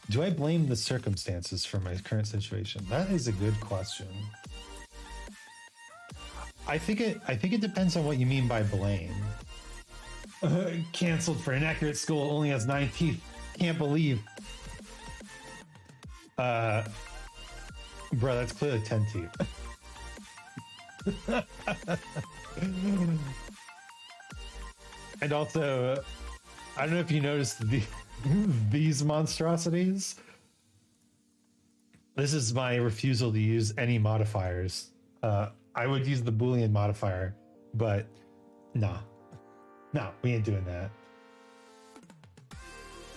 S1: Do I blame the circumstances for my current situation? That is a good question. I think it depends on what you mean by blame. Canceled for inaccurate school, only has 9 teeth. Can't believe. Bro, that's clearly 10 teeth. And also, I don't know if you noticed these monstrosities. This is my refusal to use any modifiers. I would use the Boolean modifier, but nah. No, we ain't doing that.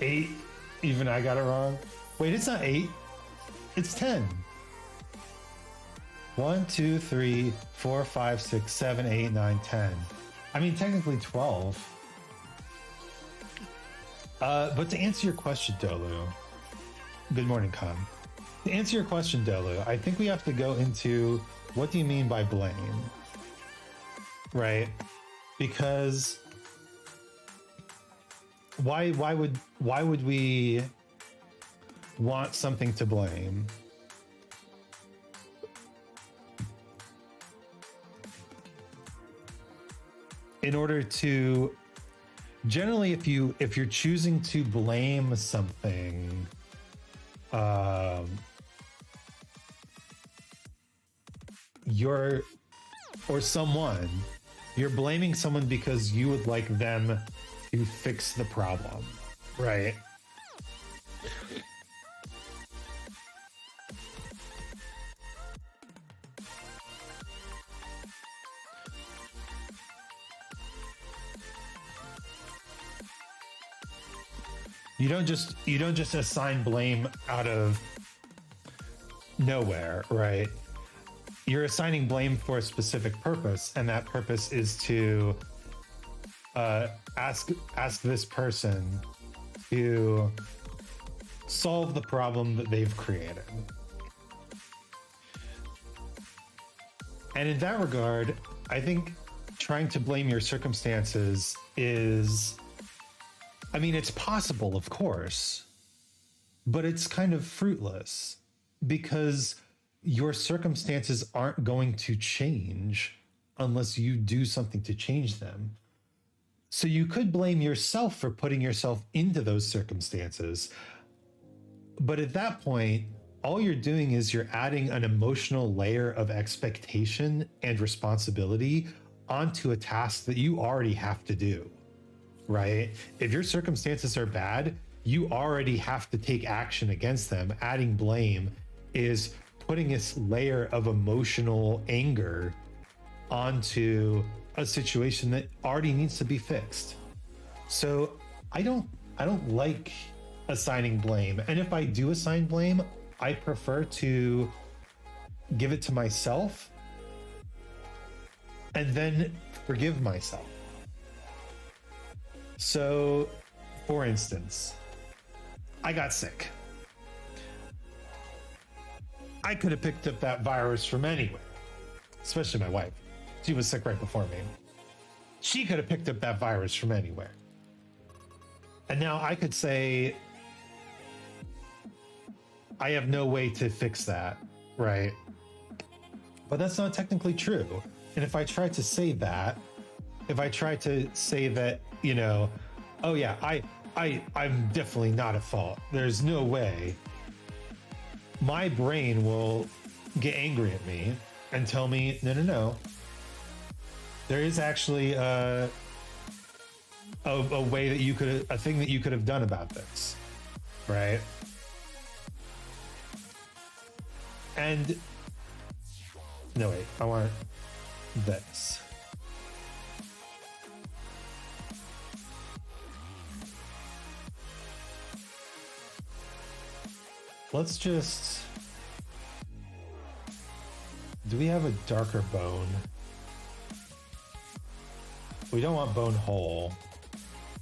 S1: 8, even I got it wrong. Wait, it's not 8. It's 10. 1, 2, 3, 4, 5, 6, 7, 8, 9, 10. I mean, technically 12. But to answer your question, Dolu, good morning, Khan. To answer your question, Dolu, I think we have to go into what do you mean by blame, right? Because why would we want something to blame? In order to generally, if you're choosing to blame something, you're blaming someone because you would like them to fix the problem, right? You don't just assign blame out of nowhere, right? You're assigning blame for a specific purpose, and that purpose is to ask this person to solve the problem that they've created. And in that regard, I think trying to blame your circumstances is, I mean, it's possible, of course, but it's kind of fruitless because your circumstances aren't going to change unless you do something to change them. So you could blame yourself for putting yourself into those circumstances. But at that point, all you're doing is you're adding an emotional layer of expectation and responsibility onto a task that you already have to do. Right? If your circumstances are bad, you already have to take action against them. Adding blame is putting this layer of emotional anger onto a situation that already needs to be fixed. So I don't like assigning blame. And if I do assign blame, I prefer to give it to myself and then forgive myself. So, for instance, I got sick. I could have picked up that virus from anywhere, especially my wife. She was sick right before me. She could have picked up that virus from anywhere. And now I could say, I have no way to fix that, right? But that's not technically true. And if I try to say that, you know, oh yeah, I'm definitely not at fault, there's no way, my brain will get angry at me and tell me, no, there is actually a way that a thing that you could have done about this, right? And no, wait, I want this. Let's just, do we have a darker bone? We don't want bone whole.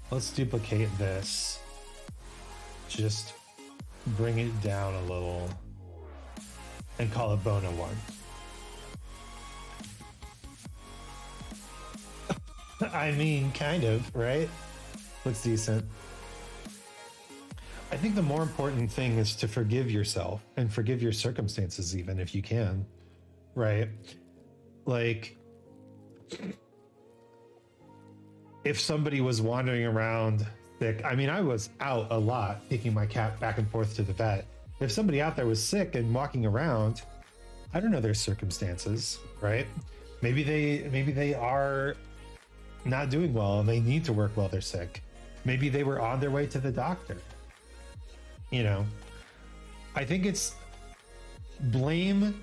S1: Let's duplicate this. Just bring it down a little and call it bone 1. I mean, kind of, right? Looks decent. I think the more important thing is to forgive yourself and forgive your circumstances, even if you can, right? Like, if somebody was wandering around sick, I mean, I was out a lot taking my cat back and forth to the vet. If somebody out there was sick and walking around, I don't know their circumstances, right? Maybe they are not doing well and they need to work while they're sick. Maybe they were on their way to the doctor. You know, I think blame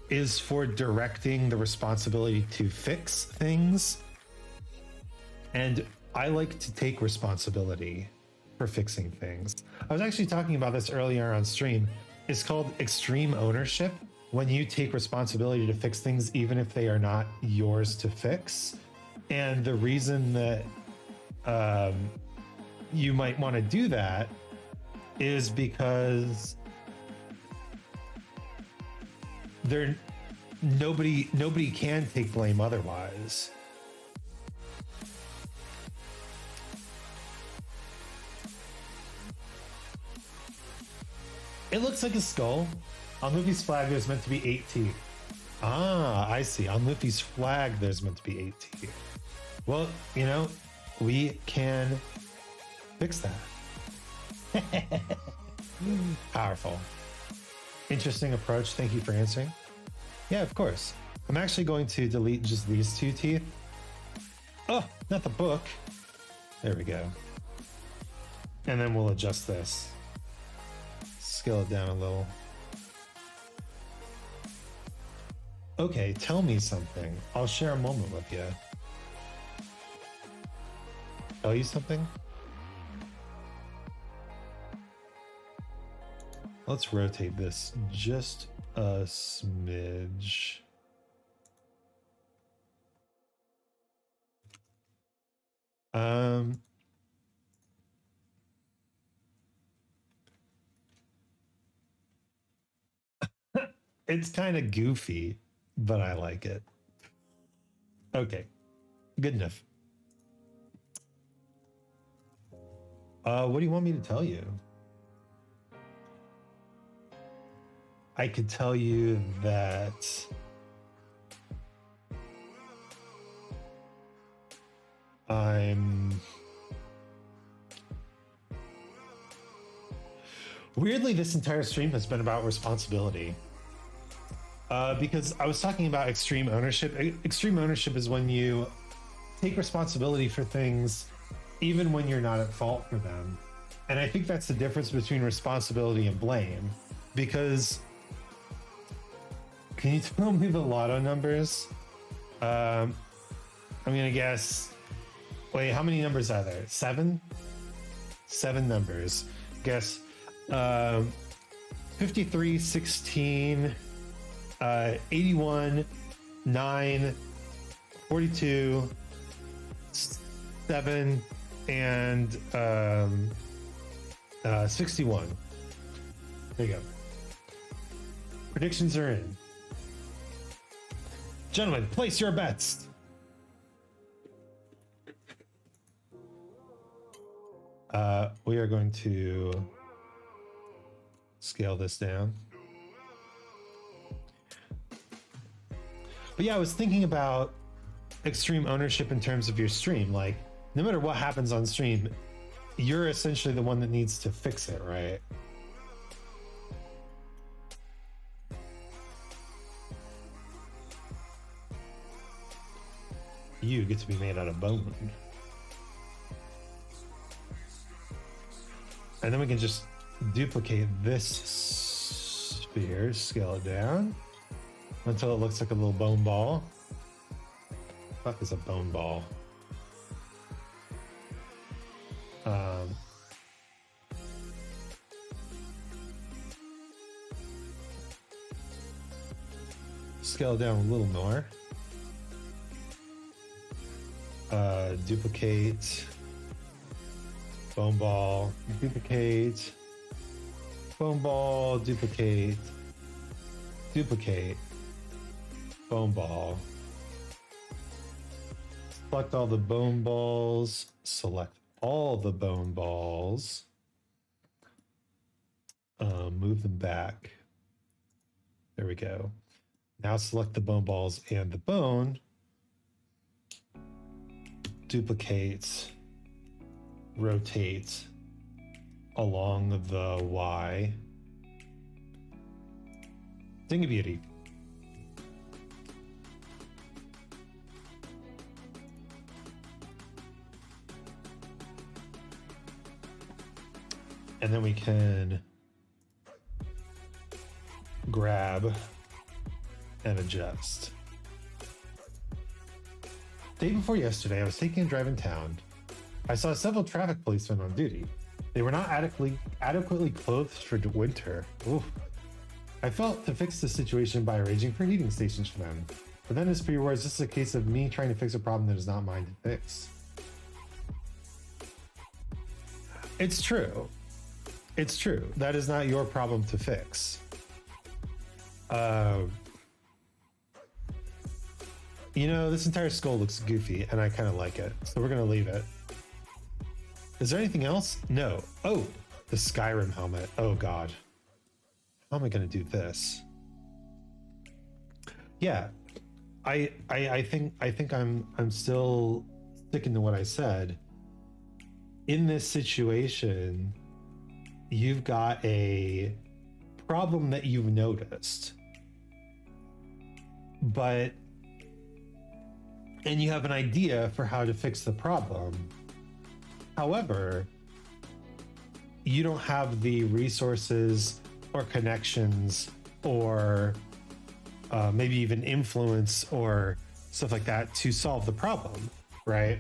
S1: is for directing the responsibility to fix things. And I like to take responsibility for fixing things. I was actually talking about this earlier on stream. It's called extreme ownership. when you take responsibility to fix things, even if they are not yours to fix. And the reason that you might want to do that is because nobody can take blame otherwise. It looks like a skull. On Luffy's flag, there's meant to be 8 teeth. Ah, I see. On Luffy's flag, there's meant to be 8 teeth. Well, you know, we can fix that. Powerful. Interesting approach. Thank you for answering. Yeah, of course. I'm actually going to delete just these 2 teeth. Oh, not the book. There we go. And then we'll adjust this. Scale it down a little. Okay, tell me something. I'll share a moment with you. Tell you something? Let's rotate this just a smidge. It's kind of goofy, but I like it. Okay, good enough. What do you want me to tell you? I could tell you that I'm... Weirdly, this entire stream has been about responsibility. Because I was talking about extreme ownership. Extreme ownership is when you take responsibility for things even when you're not at fault for them. And I think that's the difference between responsibility and blame. Because, can you tell me the lotto numbers? I'm gonna guess, wait, how many numbers are there? 7? 7 numbers. Guess 53, 16, 81, 9, 42, 7, and 61. There you go. Predictions are in. Gentlemen, place your bets. We are going to scale this down. But yeah, I was thinking about extreme ownership in terms of your stream. Like, no matter what happens on stream, you're essentially the one that needs to fix it, right? You get to be made out of bone. And then we can just duplicate this sphere, scale it down until it looks like a little bone ball. What the fuck is a bone ball? Scale it down a little more. Duplicate. Bone ball. Duplicate. Bone ball. Duplicate. Duplicate. Bone ball. Select all the bone balls. Select all the bone balls. Move them back. There we go. Now select the bone balls and the bone. Duplicate. Rotate along the Y. Ding a beauty. And then we can grab and adjust. Day before yesterday, I was taking a drive in town. I saw several traffic policemen on duty. They were not adequately clothed for winter. Ooh.
S2: I felt to fix the situation by arranging for heating stations for them. But then his pre words, this is a case of me trying to fix a problem that is not mine to fix. It's true. It's true. That is not your problem to fix. You know, this entire skull looks goofy and I kind of like it. So we're going to leave it. Is there anything else? No. Oh, the Skyrim helmet. Oh God. How am I going to do this? Yeah. I think I'm still sticking to what I said. In this situation, you've got a problem that you've noticed, and you have an idea for how to fix the problem. However, you don't have the resources or connections or maybe even influence or stuff like that to solve the problem, right?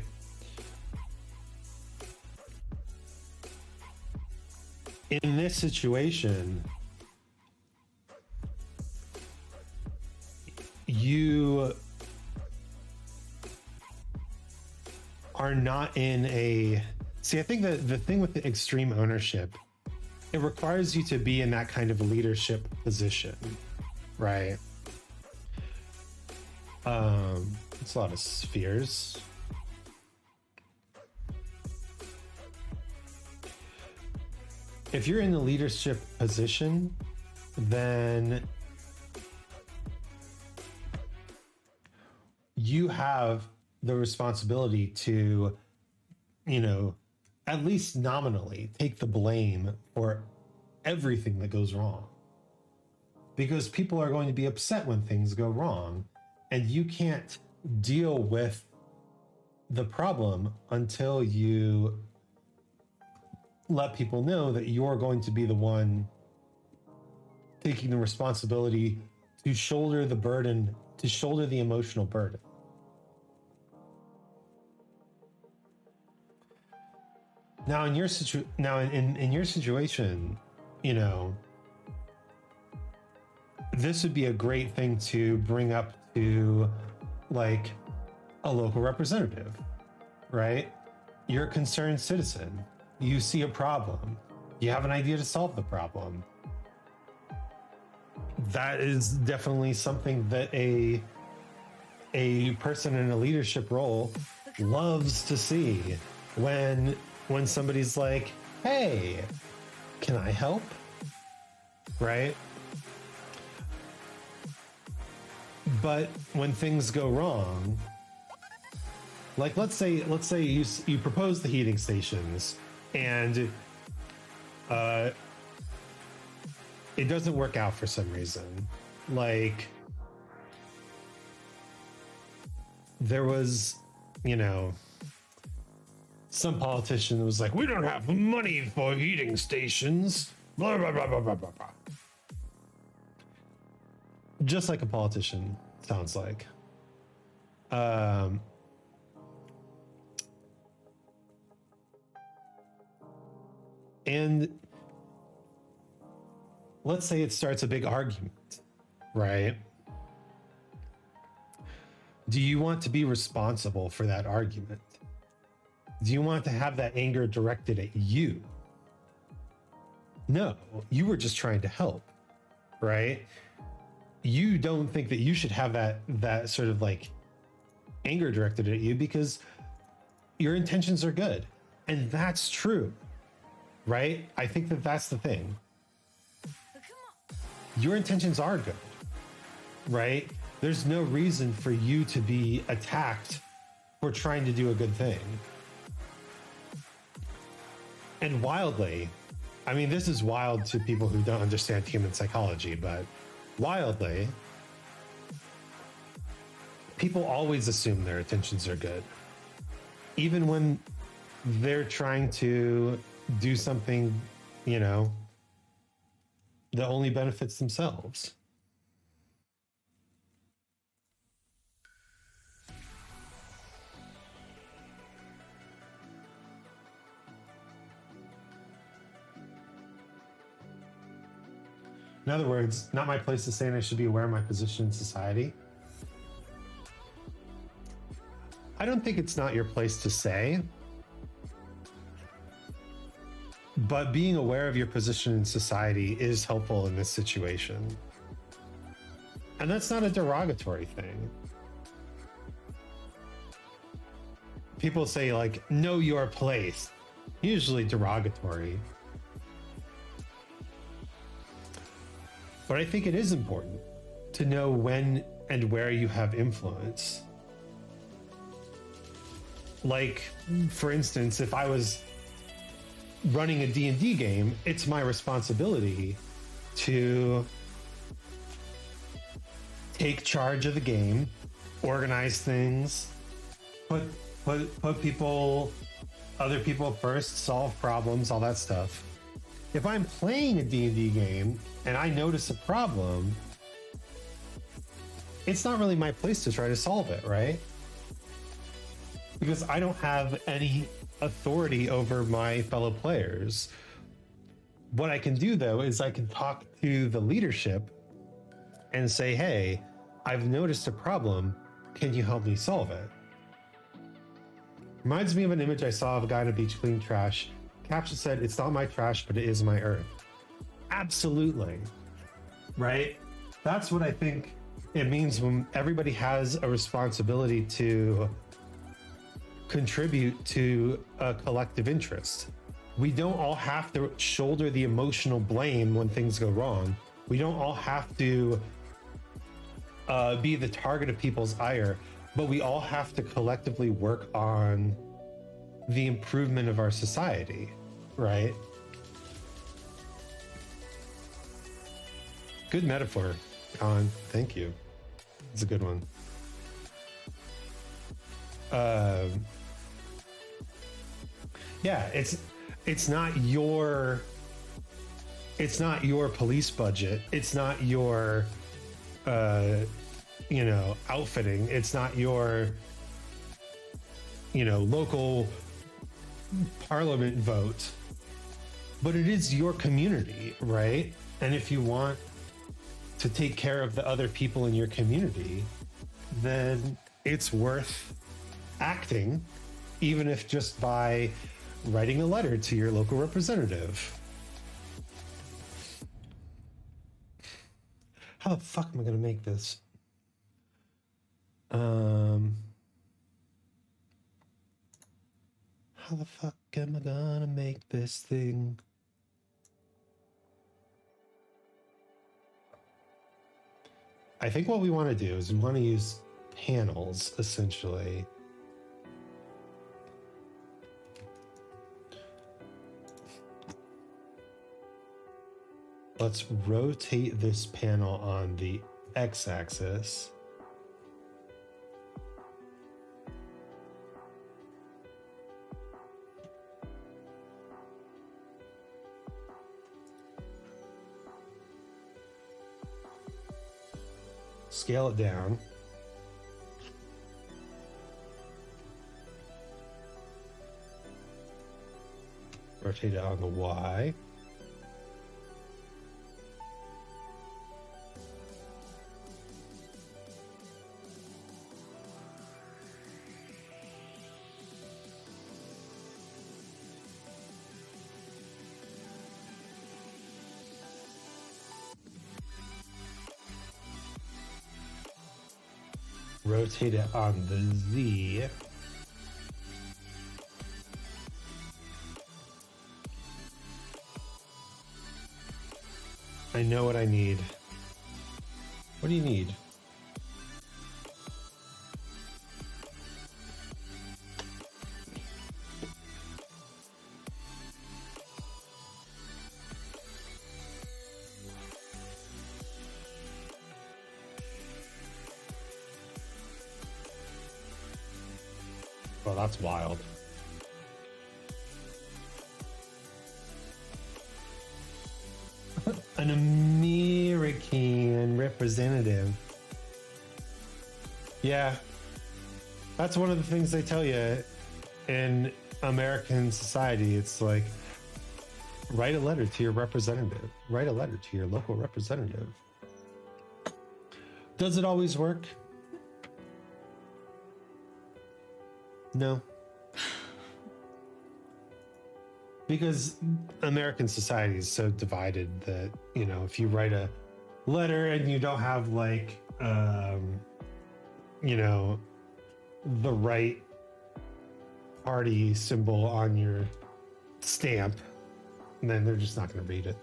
S2: In this situation, you are not in a... See, I think that the thing with the extreme ownership, it requires you to be in that kind of leadership position, right? It's a lot of spheres. If you're in the leadership position, then you have the responsibility to, you know, at least nominally take the blame for everything that goes wrong. Because people are going to be upset when things go wrong, and you can't deal with the problem until you let people know that you're going to be the one taking the responsibility to shoulder the burden, to shoulder the emotional burden. Now, in your situation, you know, this would be a great thing to bring up to, like, a local representative, right? You're a concerned citizen. You see a problem. You have an idea to solve the problem. That is definitely something that a person in a leadership role loves to see. When somebody's like, hey, can I help? Right? But when things go wrong, like let's say you propose the heating stations and it doesn't work out for some reason. Like there was, you know, some politician was like, we don't have money for heating stations. Blah, blah, blah, blah, blah, blah, blah. Just like a politician sounds like. And let's say it starts a big argument, right? Do you want to be responsible for that argument? Do you want to have that anger directed at you? No, you were just trying to help, right? You don't think that you should have that sort of like anger directed at you because your intentions are good. And that's true, right? I think that that's the thing. Your intentions are good, right? There's no reason for you to be attacked for trying to do a good thing. And wildly, I mean, this is wild to people who don't understand human psychology, but wildly, people always assume their intentions are good. Even when they're trying to do something, you know, that only benefits themselves. In other words, not my place to say, and I should be aware of my position in society. I don't think it's not your place to say, but being aware of your position in society is helpful in this situation. And that's not a derogatory thing. People say, like, know your place, usually derogatory. But I think it is important to know when and where you have influence. Like, for instance, if I was running a D&D game, it's my responsibility to take charge of the game, organize things, put people, other people first, solve problems, all that stuff. If I'm playing a D&D game and I notice a problem, it's not really my place to try to solve it, right? Because I don't have any authority over my fellow players. What I can do, though, is I can talk to the leadership and say, hey, I've noticed a problem. Can you help me solve it? Reminds me of an image I saw of a guy on a beach cleaning trash. Caption said, it's not my trash, but it is my earth. Absolutely. Right? That's what I think it means when everybody has a responsibility to contribute to a collective interest. We don't all have to shoulder the emotional blame when things go wrong. We don't all have to be the target of people's ire, but we all have to collectively work on the improvement of our society, right? Good metaphor, Colin. Thank you. It's a good one. Yeah, it's not your police budget. It's not your outfitting. It's not your local parliament vote, but it is your community, right? And if you want to take care of the other people in your community, then it's worth acting, even if just by writing a letter to your local representative. How the fuck am I gonna make this? How the fuck am I gonna make this thing? I think what we want to do is we want to use panels, essentially. Let's rotate this panel on the x-axis. Scale it down. Rotate it on the Y. Rotate it on the Z. I know what I need. What do you need? Oh, that's wild. An American representative. Yeah. That's one of the things they tell you in American society. It's like, Write a letter to your representative. Write a letter to your local representative. Does it always work? No. Because American society is so divided that, you know, if you write a letter and you don't have like, you know, the right party symbol on your stamp, then they're just not going to read it.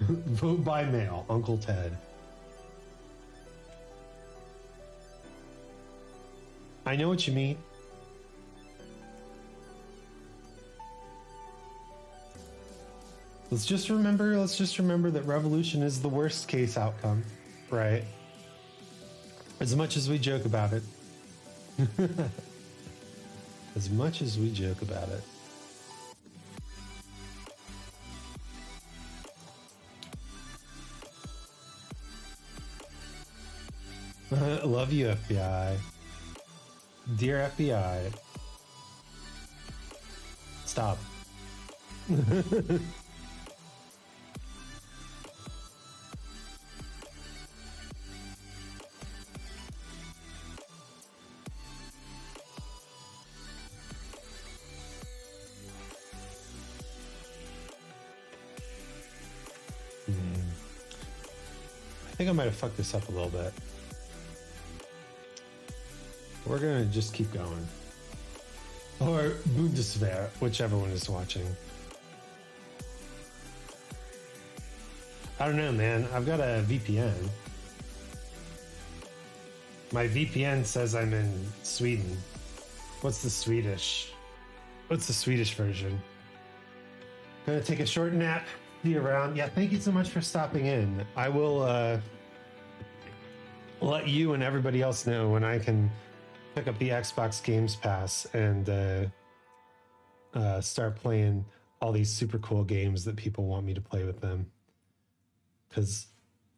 S2: Vote by mail, Uncle Ted. I know what you mean. Let's just remember that revolution is the worst case outcome, right? As much as we joke about it. As much as we joke about it. Love you, FBI. Dear FBI. Stop. I think I might have fucked this up a little bit. We're gonna just keep going. Or Bundeswehr, whichever one is watching. I don't know, man. I've got a VPN. My VPN says I'm in Sweden. What's the Swedish version? Gonna take a short nap. See you around. Yeah, thank you so much for stopping in. I will let you and everybody else know when I can pick up the Xbox Games Pass and start playing all these super cool games that people want me to play with them. Because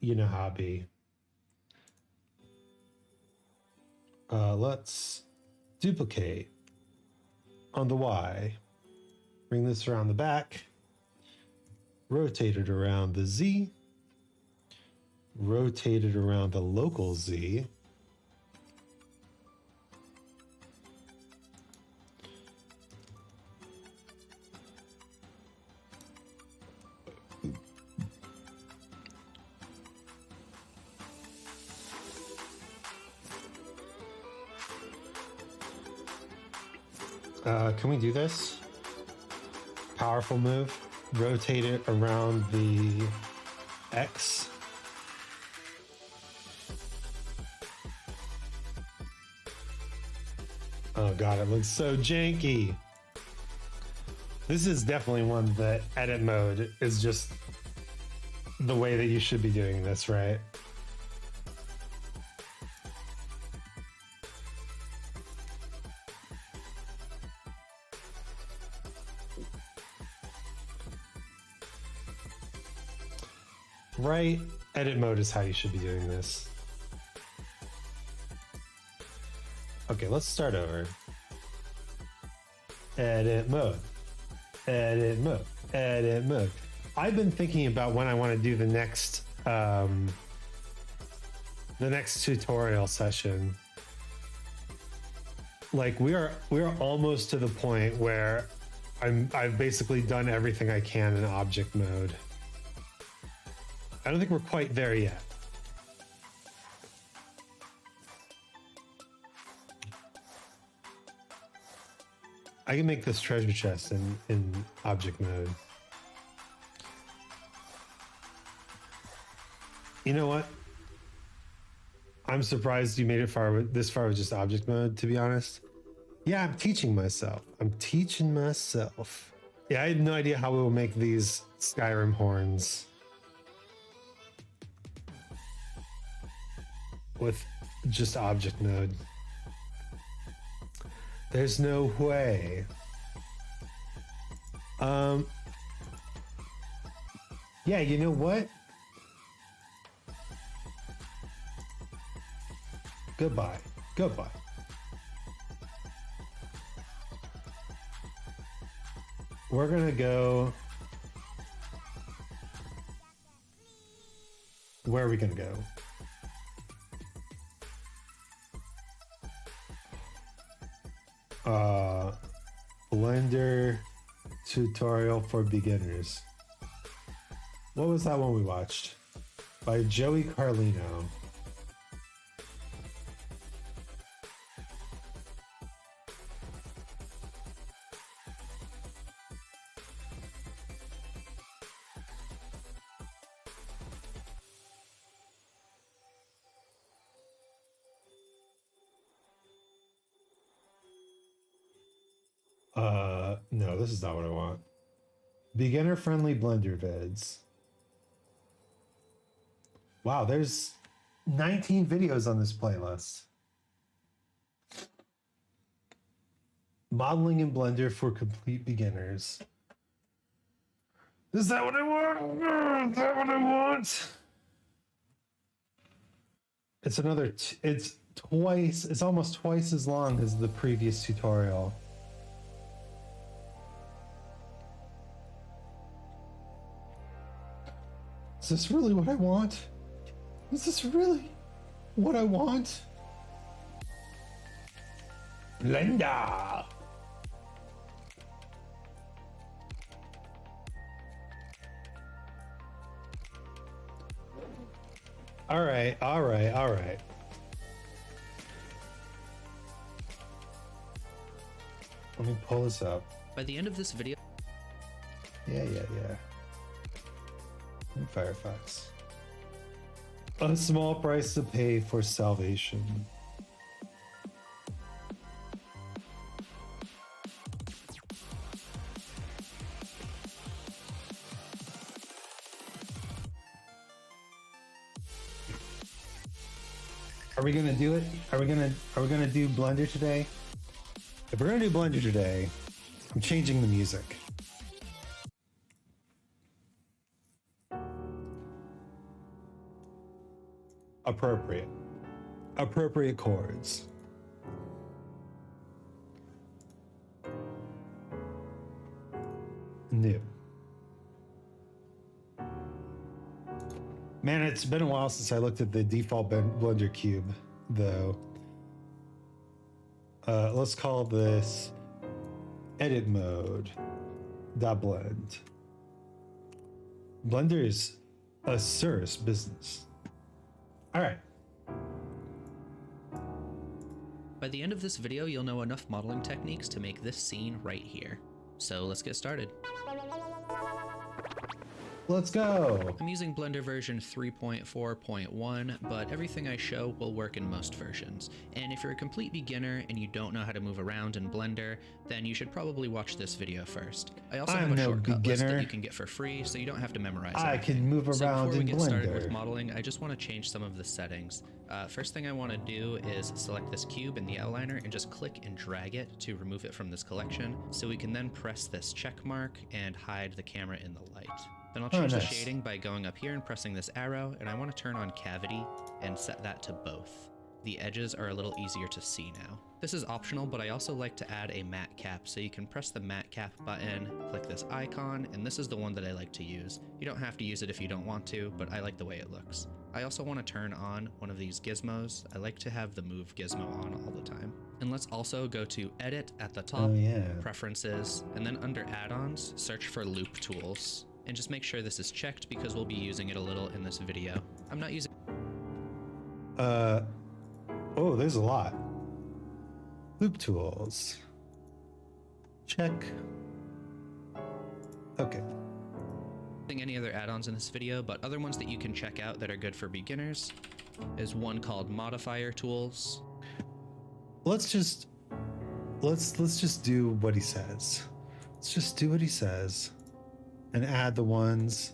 S2: you know how it be. Let's duplicate on the Y. Bring this around the back. Rotate it around the Z. Rotate it around the local Z. Can we do this? Powerful move. Rotate it around the X. Oh god, it looks so janky. This is definitely one that edit mode is just the way that you should be doing this, right? Right, edit mode is how you should be doing this. Okay, let's start over. Edit mode. Edit mode. Edit mode. I've been thinking about when I want to do the next tutorial session. Like we are almost to the point where I've basically done everything I can in object mode. I don't think we're quite there yet. I can make this treasure chest in object mode. You know what? I'm surprised you made it this far with just object mode, to be honest. Yeah, I'm teaching myself. Yeah, I had no idea how we will make these Skyrim horns with just object mode. There's no way. Yeah, you know what? Goodbye. we're gonna go. Where are we gonna go? Blender tutorial for beginners. What was that one we watched? By Joey Carlino. No, this is not what I want. Beginner friendly Blender vids. Wow, there's 19 videos on this playlist. Modeling in Blender for complete beginners. Is that what I want? Is that what I want? It's another, it's almost twice as long as the previous tutorial. Is this really what I want? Is this really what I want? Blender! All right. Let me pull this up.
S3: By the end of this video...
S2: Yeah. In Firefox. A small price to pay for salvation. Are we gonna do it? Are we gonna do Blender today? If we're gonna do Blender today, I'm changing the music. Appropriate chords. New. Man, it's been a while since I looked at the default Blender cube, though. Let's call this edit mode. .blend. Blender is a serious business. All right.
S3: By the end of this video, you'll know enough modeling techniques to make this scene right here. So let's get started.
S2: Let's go.
S3: I'm using Blender version 3.4.1, but everything I show will work in most versions. And if you're a complete beginner and you don't know how to move around in Blender, then you should probably watch this video first. I also have a shortcut list that you can get for free, so you don't have to memorize
S2: I
S3: everything.
S2: can move around
S3: before we
S2: in
S3: get
S2: Blender.
S3: started with modeling, I just want to change some of the settings. First thing I want to do is select this cube in the outliner and just click and drag it to remove it from this collection, so we can then press this check mark and hide the camera in the light. Then I'll change the shading by going up here and pressing this arrow, and I want to turn on cavity and set that to both. The edges are a little easier to see now. This is optional, but I also like to add a matte cap, so you can press the matte cap button, click this icon, and this is the one that I like to use. You don't have to use it if you don't want to, but I like the way it looks. I also want to turn on one of these gizmos. I like to have the move gizmo on all the time. And let's also go to Edit at the top, Preferences, and then under Add-ons, search for Loop Tools. And just make sure this is checked because we'll be using it a little in this video. I'm not using...
S2: Oh, there's a lot. Loop tools. Check. Okay.
S3: Any other add-ons in this video, but other ones that you can check out that are good for beginners is one called Modifier Tools.
S2: Let's just do what he says. Let's just do what he says and add the ones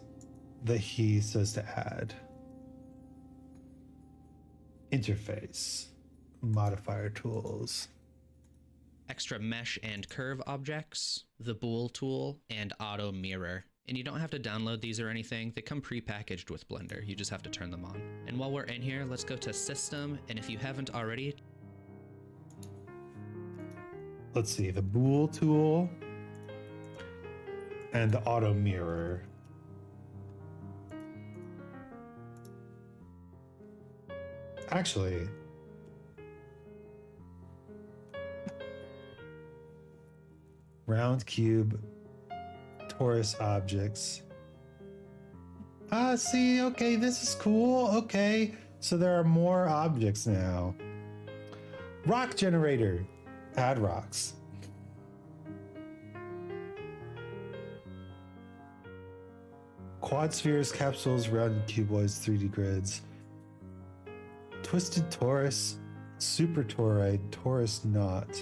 S2: that he says to add. Interface, modifier tools.
S3: Extra mesh and curve objects, the bool tool, and auto mirror. And you don't have to download these or anything. They come pre-packaged with Blender. You just have to turn them on. And while we're in here, let's go to System. And if you haven't already,
S2: let's see, the bool tool. and the auto mirror. Actually, round cube, torus objects. Ah, see, okay, this is cool. Okay, so there are more objects now. Rock generator, add rocks. Quad spheres, capsules, rounded cuboids, 3D grids. Twisted torus, super toroid, torus knot.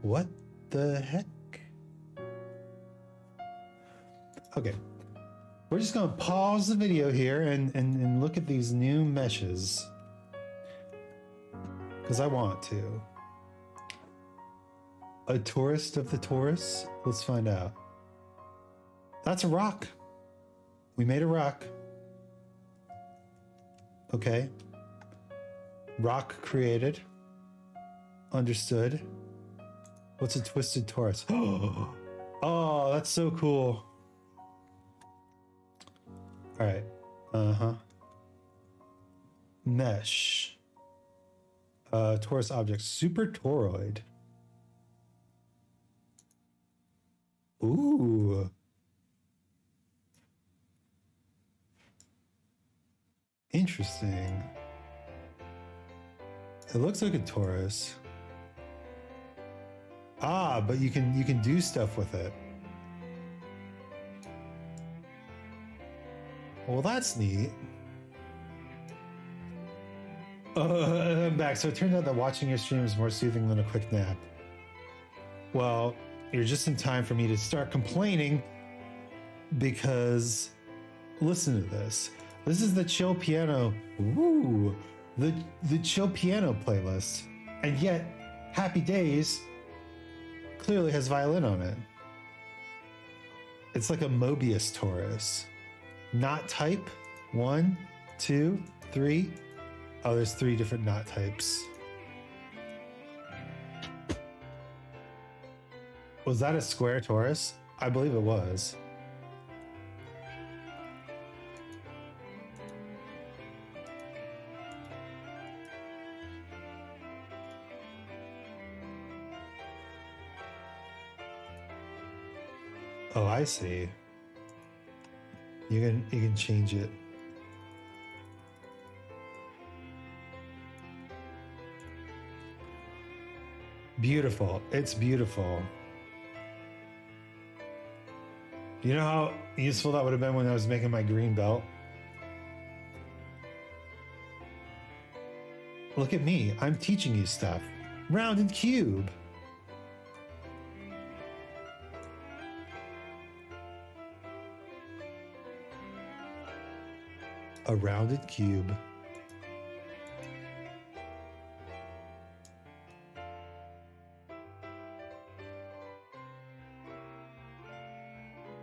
S2: What the heck? Okay, we're just gonna pause the video here and look at these new meshes. Because I want to. A tourist of the torus? Let's find out. That's a rock. We made a rock. Okay. Rock created. Understood. What's a twisted torus? Oh, that's so cool. All right. Mesh. Torus object. Super toroid. Ooh. Interesting. It looks like a torus. Ah, but you can do stuff with it. Well, that's neat. I'm back. So it turned out that watching your stream is more soothing than a quick nap. Well, you're just in time for me to start complaining because listen to this. This is the chill piano. Woo! The chill piano playlist. And yet, Happy Days clearly has violin on it. It's like a Mobius torus. Knot type. 1, 2, 3. Oh, there's 3 different knot types. Was that a square torus? I believe it was. Oh, I see. You can change it. Beautiful. It's beautiful. You know how useful that would have been when I was making my green belt? Look at me. I'm teaching you stuff. Rounded cube. A rounded cube.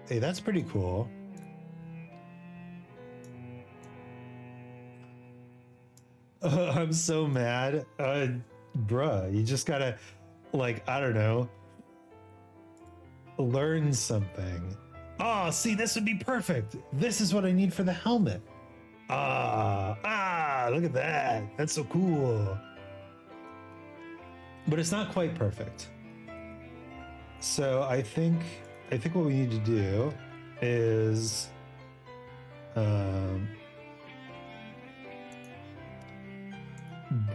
S2: Hey, that's pretty cool. I'm so mad. Bruh, you just gotta, like, I don't know, learn something. Oh, see, this would be perfect. This is what I need for the helmet. Look at that. That's so cool. But it's not quite perfect. So I think what we need to do is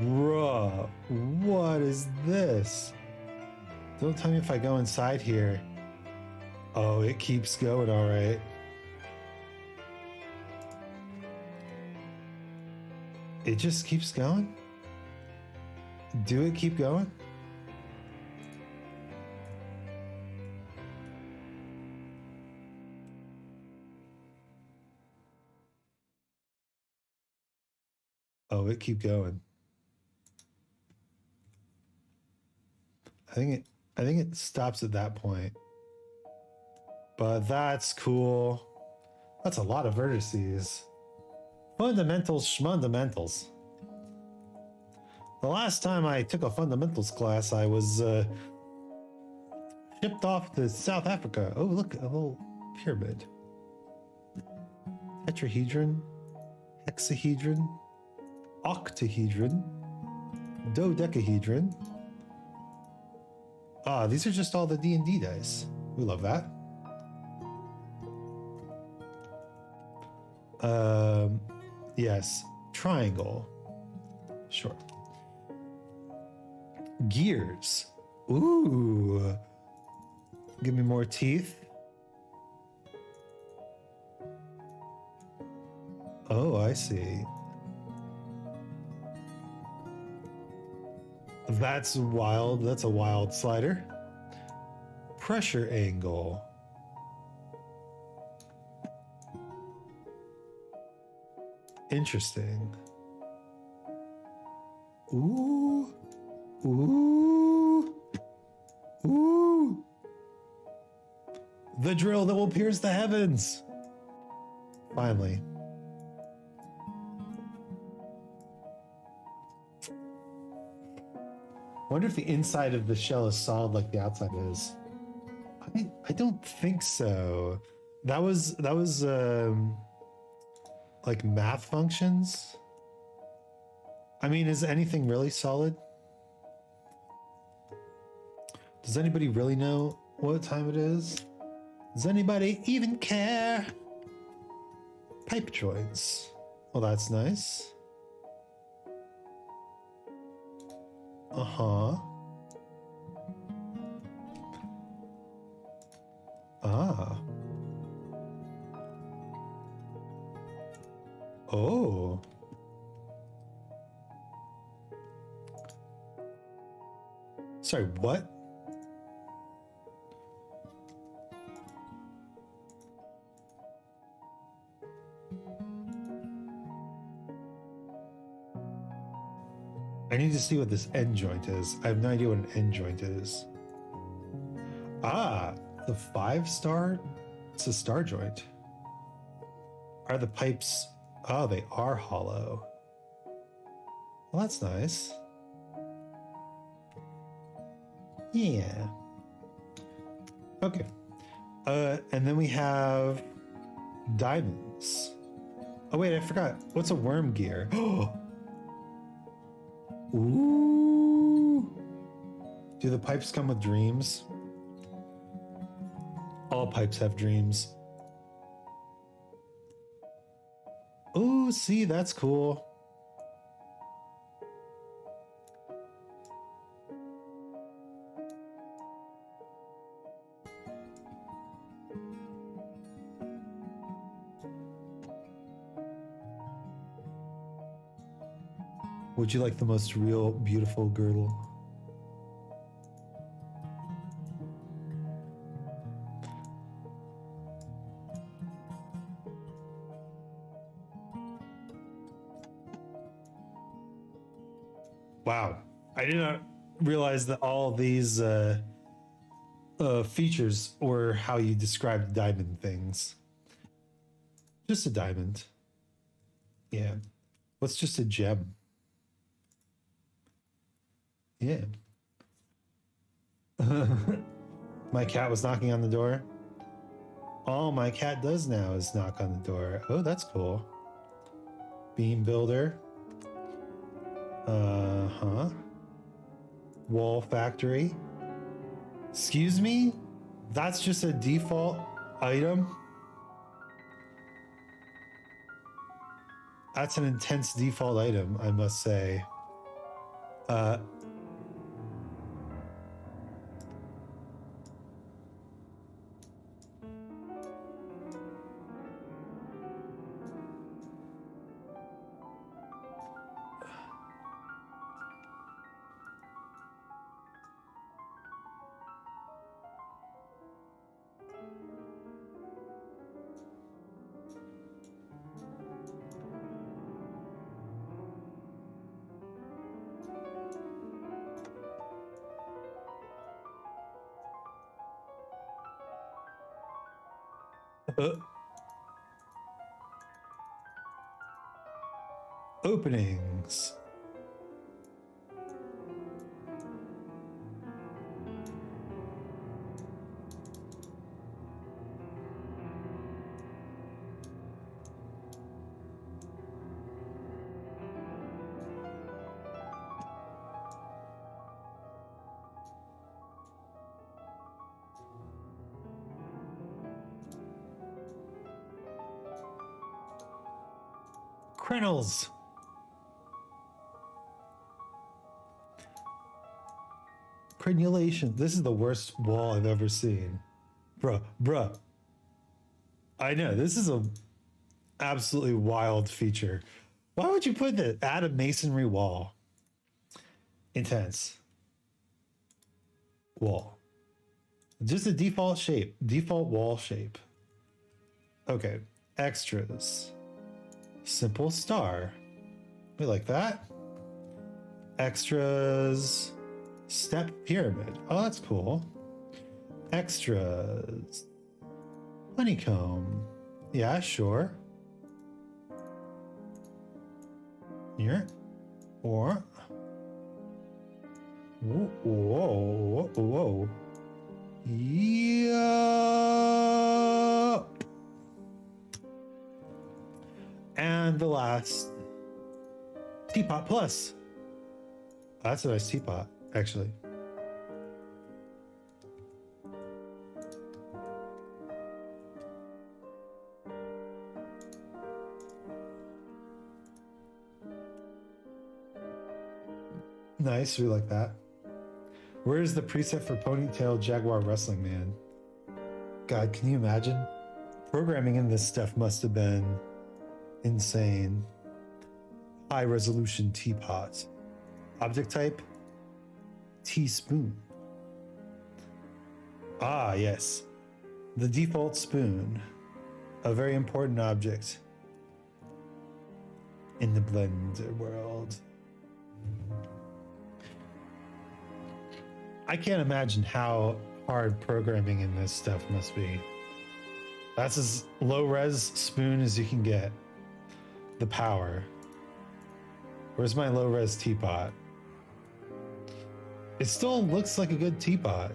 S2: bruh, what is this? Don't tell me if I go inside here. Oh, it keeps going, all right. It just keeps going? Do it keep going? Oh, it keep going. I think it stops at that point. But that's cool. That's a lot of vertices. Fundamentals schmundamentals. The last time I took a fundamentals class, I was shipped off to South Africa. Oh, look, a little pyramid. Tetrahedron, hexahedron, octahedron, dodecahedron. Ah, these are just all the D&D dice. We love that. Yes, triangle. Sure. Gears. Ooh. Give me more teeth. Oh, I see. That's wild. That's a wild slider. Pressure angle. Interesting. Ooh. Ooh. Ooh. The drill that will pierce the heavens. Finally. Wonder if the inside of the shell is solid like the outside is. I don't think so. That was like math functions. I mean, is anything really solid? Does anybody really know what time it is? Does anybody even care? Pipe joints. Well, that's nice. Uh-huh. Ah. Oh. Sorry, what? I need to see what this end joint is. I have no idea what an end joint is. Ah, the 5-star? It's a star joint. Are the pipes... Oh, they are hollow. Well, that's nice. Yeah. Okay. And then we have diamonds. Oh, wait, I forgot. What's a worm gear? Ooh. Do the pipes come with dreams? All pipes have dreams. Oh, see, that's cool. Would you like the most real, beautiful girdle? Wow. I did not realize that all these features were how you described diamond things. Just a diamond. Yeah. What's just a gem? Yeah. My cat was knocking on the door. All my cat does now is knock on the door. Oh, that's cool. Beam builder. Uh-huh. Wall factory. Excuse me? That's just a default item? That's an intense default item, I must say. Openings. Kernels. Crenulation. This is the worst wall I've ever seen. Bruh. I know, this is a absolutely wild feature. Why would you put that? Add a masonry wall. Intense. Wall. Just a default shape. Default wall shape. Okay. Extras. Simple star. We like that. Extras. Step pyramid. Oh, that's cool. Extras. Honeycomb. Yeah, sure. Here. Or. Whoa. Yeah. And the last. Teapot Plus. That's a nice teapot, actually. Nice, we like that. Where's the preset for Ponytail Jaguar Wrestling Man? God, can you imagine? Programming in this stuff must have been insane. High resolution teapot. Object type? Teaspoon. Ah, yes. The default spoon. A very important object in the Blender world. I can't imagine how hard programming in this stuff must be. That's as low res spoon as you can get. The power. Where's my low res teapot? It still looks like a good teapot.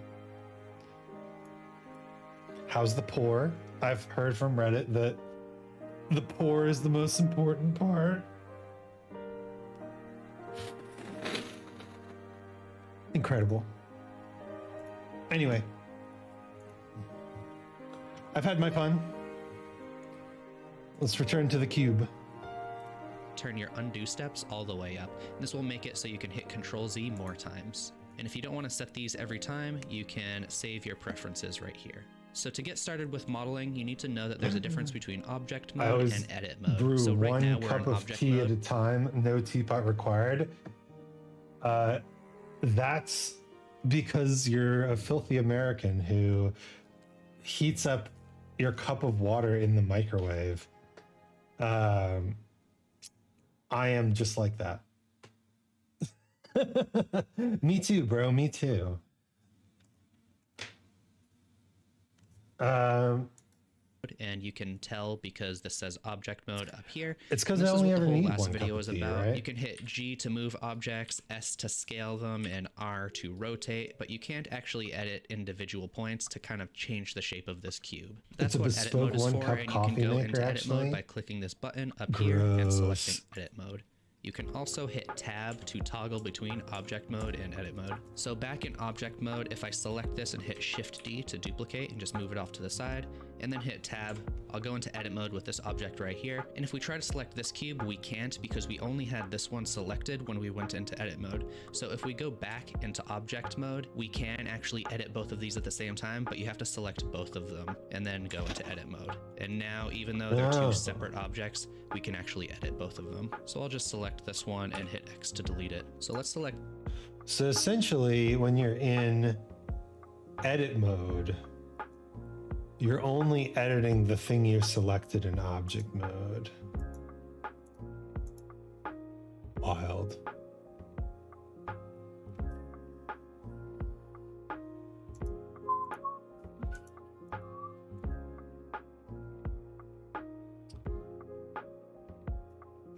S2: How's the pour? I've heard from Reddit that the pour is the most important part. Incredible. Anyway, I've had my fun. Let's return to the cube.
S3: Turn your undo steps all the way up. This will make it so you can hit Control Z more times. And if you don't want to set these every time, you can save your preferences right here. So to get started with modeling, you need to know that there's a difference between object mode and edit mode.
S2: Brew
S3: So right
S2: one
S3: now we're
S2: cup
S3: in
S2: of
S3: object
S2: tea
S3: mode.
S2: at a time, no teapot required. That's because you're a filthy American who heats up your cup of water in the microwave. I am just like that. Me too, bro. Me too.
S3: And you can tell because this says object mode up here.
S2: It's because
S3: And
S2: I
S3: this is
S2: only
S3: what the
S2: ever
S3: whole
S2: need
S3: last
S2: one
S3: video
S2: cup
S3: is
S2: of tea,
S3: about.
S2: right?
S3: You can hit G to move objects, S to scale them, and R to rotate, but you can't actually edit individual points to kind of change the shape of this cube. That's
S2: It's a
S3: what edit
S2: bespoke
S3: mode is for,
S2: one-cup
S3: and you
S2: coffee
S3: can go
S2: maker,
S3: into edit
S2: actually.
S3: mode by clicking this button up here and
S2: Gross.
S3: selecting edit mode. You can also hit tab to toggle between object mode and edit mode. So back in object mode, if I select this and hit Shift D to duplicate and just move it off to the side, and then hit tab, I'll go into edit mode with this object right here. And if we try to select this cube, we can't because we only had this one selected when we went into edit mode. So if we go back into object mode, we can actually edit both of these at the same time, but you have to select both of them and then go into edit mode. And now, even though they're
S2: Oh.
S3: two separate objects, we can actually edit both of them. So I'll just select this one and hit X to delete it. So let's select.
S2: So essentially, when you're in edit mode, you're only editing the thing you selected in object mode. Wild.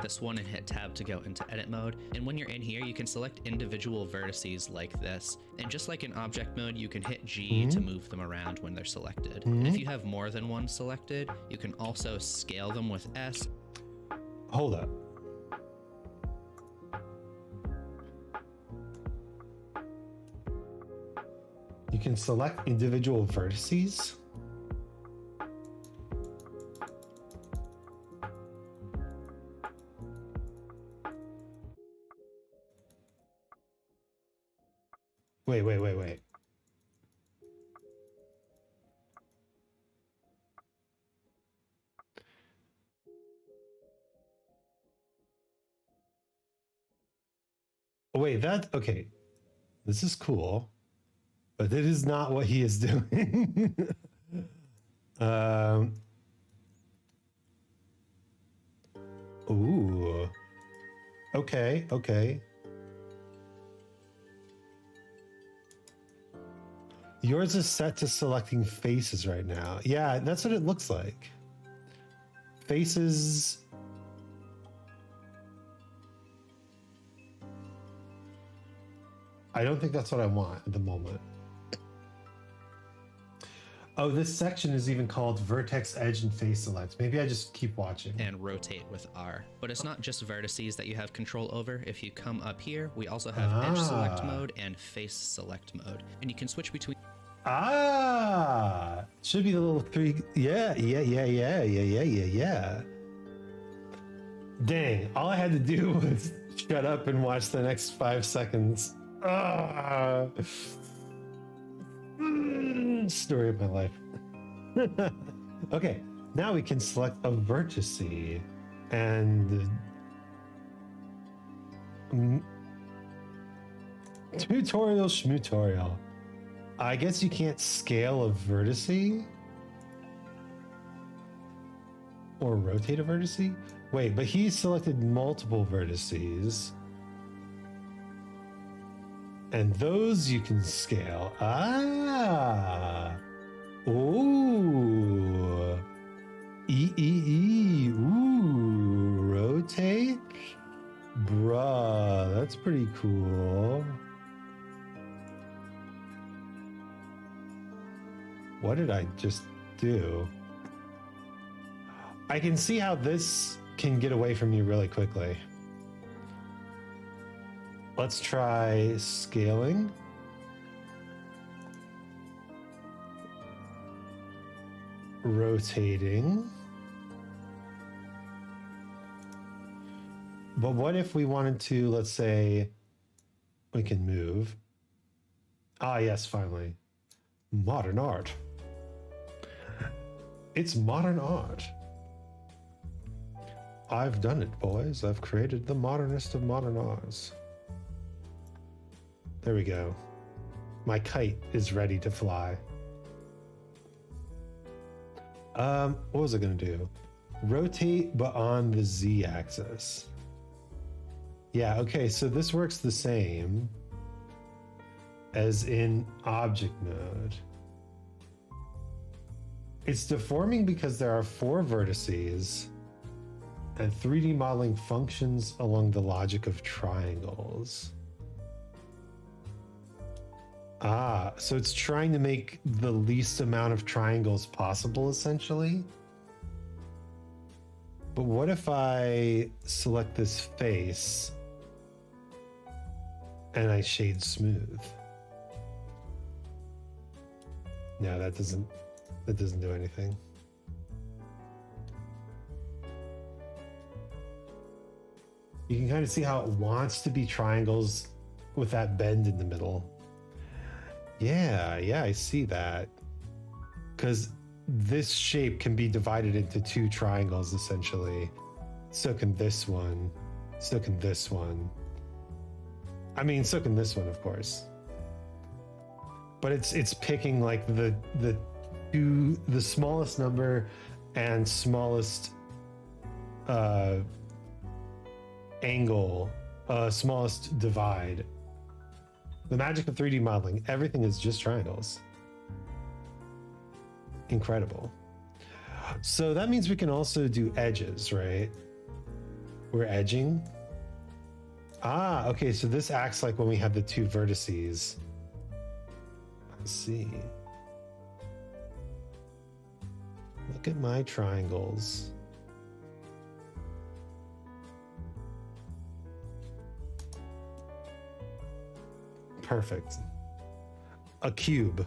S3: this one and hit tab to go into edit mode. And when you're in here, you can select individual vertices like this. And just like in object mode, you can hit G to move them around when they're selected. And if you have more than one selected, you can also scale them with S.
S2: Hold up. You can select individual vertices. wait, okay. This is cool, but that is not what he is doing. Ooh. Okay. Yours is set to selecting faces right now. Yeah, that's what it looks like. Faces. I don't think that's what I want at the moment. Oh, this section is even called vertex, edge, and face select. Maybe I just keep watching.
S3: And rotate with R. But it's not just vertices that you have control over. If you come up here, we also have edge select mode and face select mode. And you can switch between.
S2: Should be the little three. Yeah. Dang, all I had to do was shut up and watch the next 5 seconds. Story of my life. Okay, now we can select a vertex and tutorial schmutorial. I guess you can't scale a vertex or rotate a vertex. Wait, but he selected multiple vertices. And those you can scale. Ooh. Ooh. Rotate. Bruh, that's pretty cool. What did I just do? I can see how this can get away from you really quickly. Let's try scaling. Rotating. But what if we wanted to, let's say, we can move. Yes, finally. Modern art. It's modern art. I've done it, boys. I've created the modernist of modern arts. There we go. My kite is ready to fly. What was I gonna do? Rotate, but on the Z axis. Yeah, okay, so this works the same as in object mode. It's deforming because there are 4 vertices and 3D modeling functions along the logic of triangles. So it's trying to make the least amount of triangles possible, essentially. But what if I select this face and I shade smooth? No, that doesn't do anything. You can kind of see how it wants to be triangles with that bend in the middle. Yeah, I see that. Because this shape can be divided into 2 triangles, essentially. So can this one. So can this one. I mean, so can this one, of course. But it's picking like the smallest number and smallest angle, smallest divide. The magic of 3D modeling, everything is just triangles. Incredible. So that means we can also do edges, right? We're edging. Okay, so this acts like when we have the 2 vertices. Let's see. Look at my triangles. Perfect. A cube.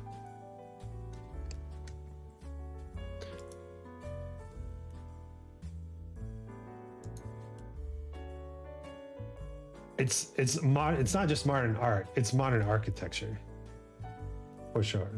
S2: It's not just modern art, it's modern architecture. For sure.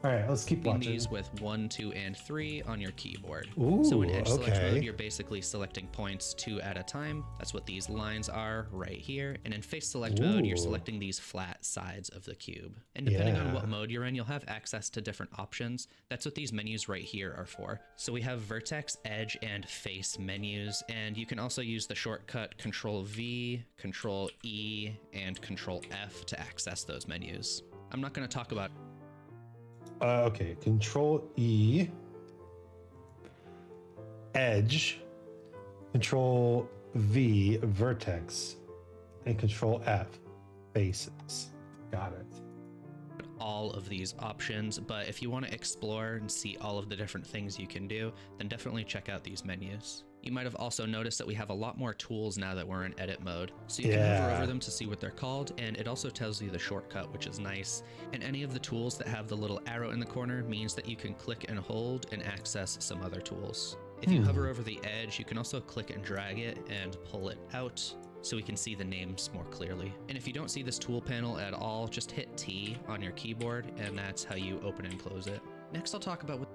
S2: All right, let's keep
S3: Selecting
S2: watching.
S3: these with 1, 2, and 3 on your keyboard.
S2: Ooh,
S3: so in edge select
S2: okay.
S3: mode, you're basically selecting points 2 at a time. That's what these lines are right here. And in face select mode, you're
S2: Ooh.
S3: selecting these flat sides of the cube. And depending on what
S2: Yeah.
S3: mode you're in, you'll have access to different options. That's what these menus right here are for. So we have vertex, edge, and face menus. And you can also use the shortcut Control V, Control E, and Control F to access those menus. I'm not going to talk about
S2: Okay, Control E, edge, Control V, vertex, and Control F, faces. Got it.
S3: all of these options, but if you want to explore and see all of the different things you can do, then definitely check out these menus. You might have also noticed that we have a lot more tools now that we're in edit mode. So you can hover over them to see what they're called, and it also tells you the shortcut, which is nice. And any of the tools that have the little arrow in the corner means that you can click and hold and access some other tools. If you hover over the edge, you can also click and drag it and pull it out so we can see the names more clearly. And if you don't see this tool panel at all, just hit T on your keyboard, and that's how you open and close it. Next, I'll talk about what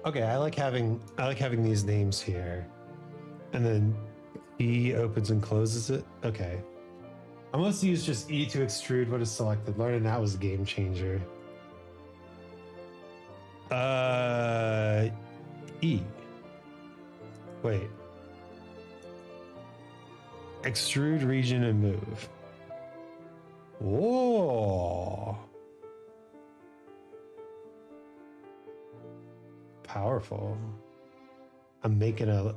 S2: Okay, I like having these names here, and then E opens and closes it. Okay, I must use just E to extrude what is selected. Learning that was a game changer. E. Wait. Extrude region and move. Whoa. Powerful. I'm making a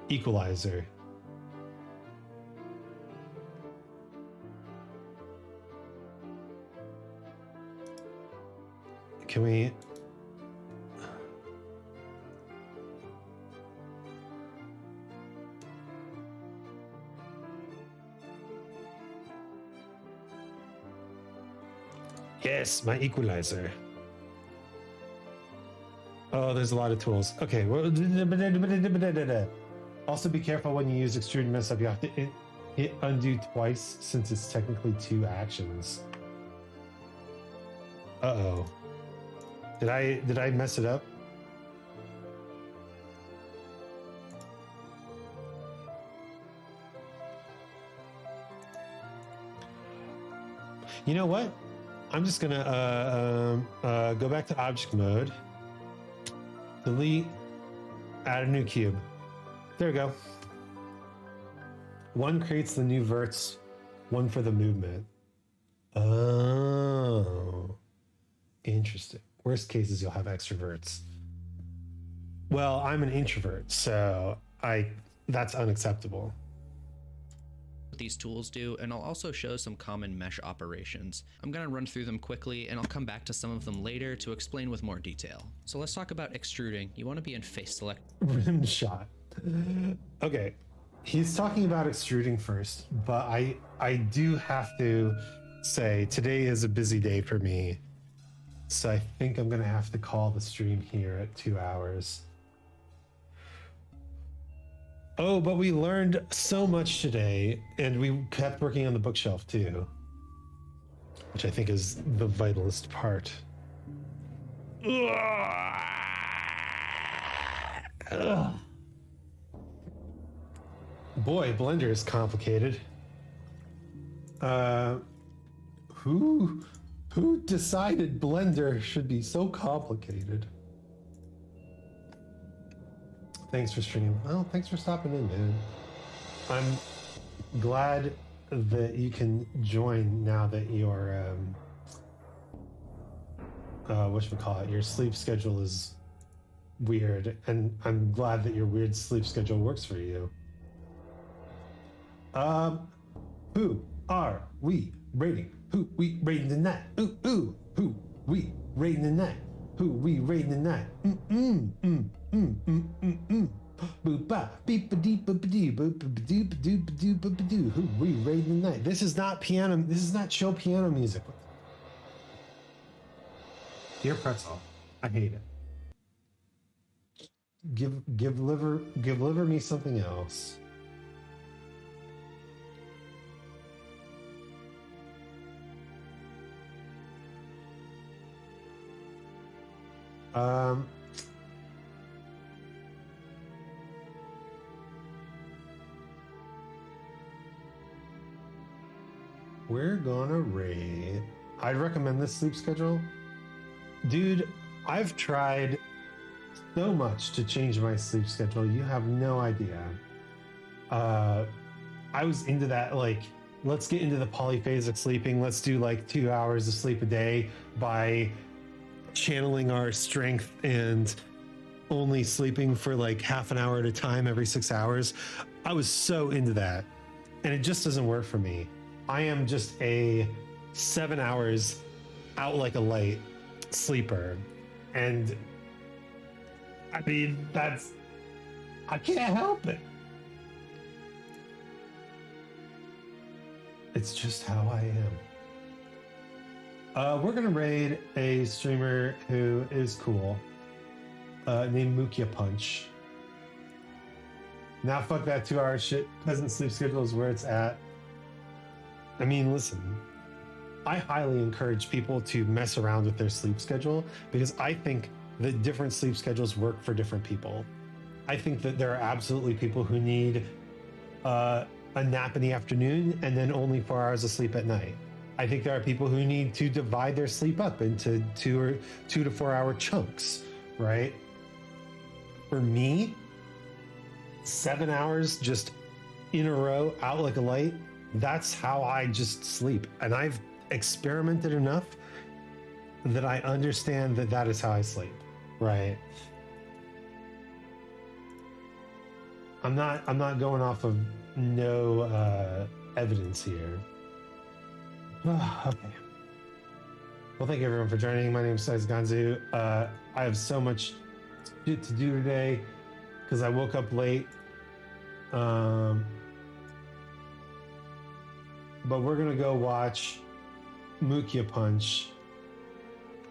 S2: equalizer. Can we? Yes, my equalizer. Oh, there's a lot of tools. Okay. Also, be careful when you use extrude and mess up. You have to hit undo twice since it's technically two actions. Uh-oh. Did I mess it up? You know what? I'm just gonna go back to object mode. Delete, add a new cube. There we go. One creates the new verts, one for the movement. Oh, interesting. Worst cases, you'll have extroverts. Well, I'm an introvert, so that's unacceptable.
S3: these tools do, and I'll also show some common mesh operations. I'm going to run through them quickly, and I'll come back to some of them later to explain with more detail. So let's talk about extruding. You want to be in face select.
S2: Rim shot. Okay, he's talking about extruding first, but I do have to say today is a busy day for me, so I think I'm gonna have to call the stream here at 2 hours. Oh, but we learned so much today, and we kept working on the bookshelf too, which I think is the vitalist part. Ugh. Boy, Blender is complicated. Who decided Blender should be so complicated? Thanks for streaming. Well, thanks for stopping in, man. I'm glad that you can join now that your whatchamacallit, your sleep schedule is weird, and I'm glad that your weird sleep schedule works for you. Who are we rating? Who we rating tonight? Who we rating tonight? Who we rating tonight? Boop-ba, beep-a-dee, boop-a-dee, boop-a-dee, boop-a-dee, boop-a-doo. Who we rating tonight? This is not piano. This is not chill piano music. Dear Pretzel, I hate it. Give liver me something else. Um, we're gonna raid. I'd recommend this sleep schedule. Dude, I've tried so much to change my sleep schedule. You have no idea. I was into that, like, let's get into the polyphasic sleeping. Let's do like 2 hours of sleep a day by channeling our strength and only sleeping for like half an hour at a time every 6 hours. I was so into that, and it just doesn't work for me. I am just a 7 hours out like a light sleeper, and I mean, I can't help it. It's just how I am. We're gonna raid a streamer who is cool, named Mukia Punch. Now fuck that 2 hour shit. Peasant sleep schedule is where it's at. I mean, listen, I highly encourage people to mess around with their sleep schedule because I think that different sleep schedules work for different people. I think that there are absolutely people who need a nap in the afternoon and then only 4 hours of sleep at night. I think there are people who need to divide their sleep up into 2 to 4 hour chunks, right? For me, 7 hours just in a row out like a light, that's how I just sleep. And I've experimented enough that I understand that that is how I sleep, right? I'm not going off of no evidence here. Okay. Well, thank you everyone for joining. My name is Anzu. I have so much shit to do today because I woke up late. But we're gonna go watch Mukia Punch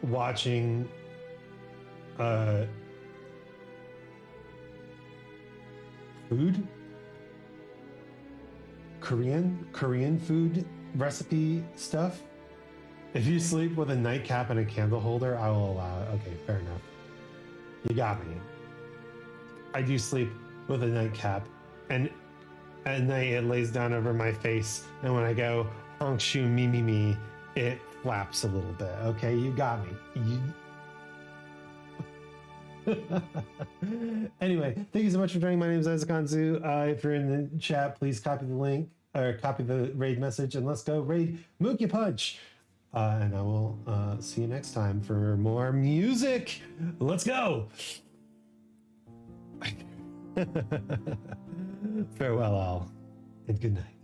S2: watching food, Korean food recipe stuff. If you sleep with a nightcap and a candle holder, I will allow it. Okay, fair enough. You got me. I do sleep with a nightcap, and at night it lays down over my face, and when I go honk shoo me, it flaps a little bit. Okay, you got me. Anyway, thank you so much for joining. My name is Isaac Anzu. If you're in the chat, please copy the link or copy the raid message, and let's go raid Mukia Punch. And I will see you next time for more music. Let's go. Farewell all, and good night.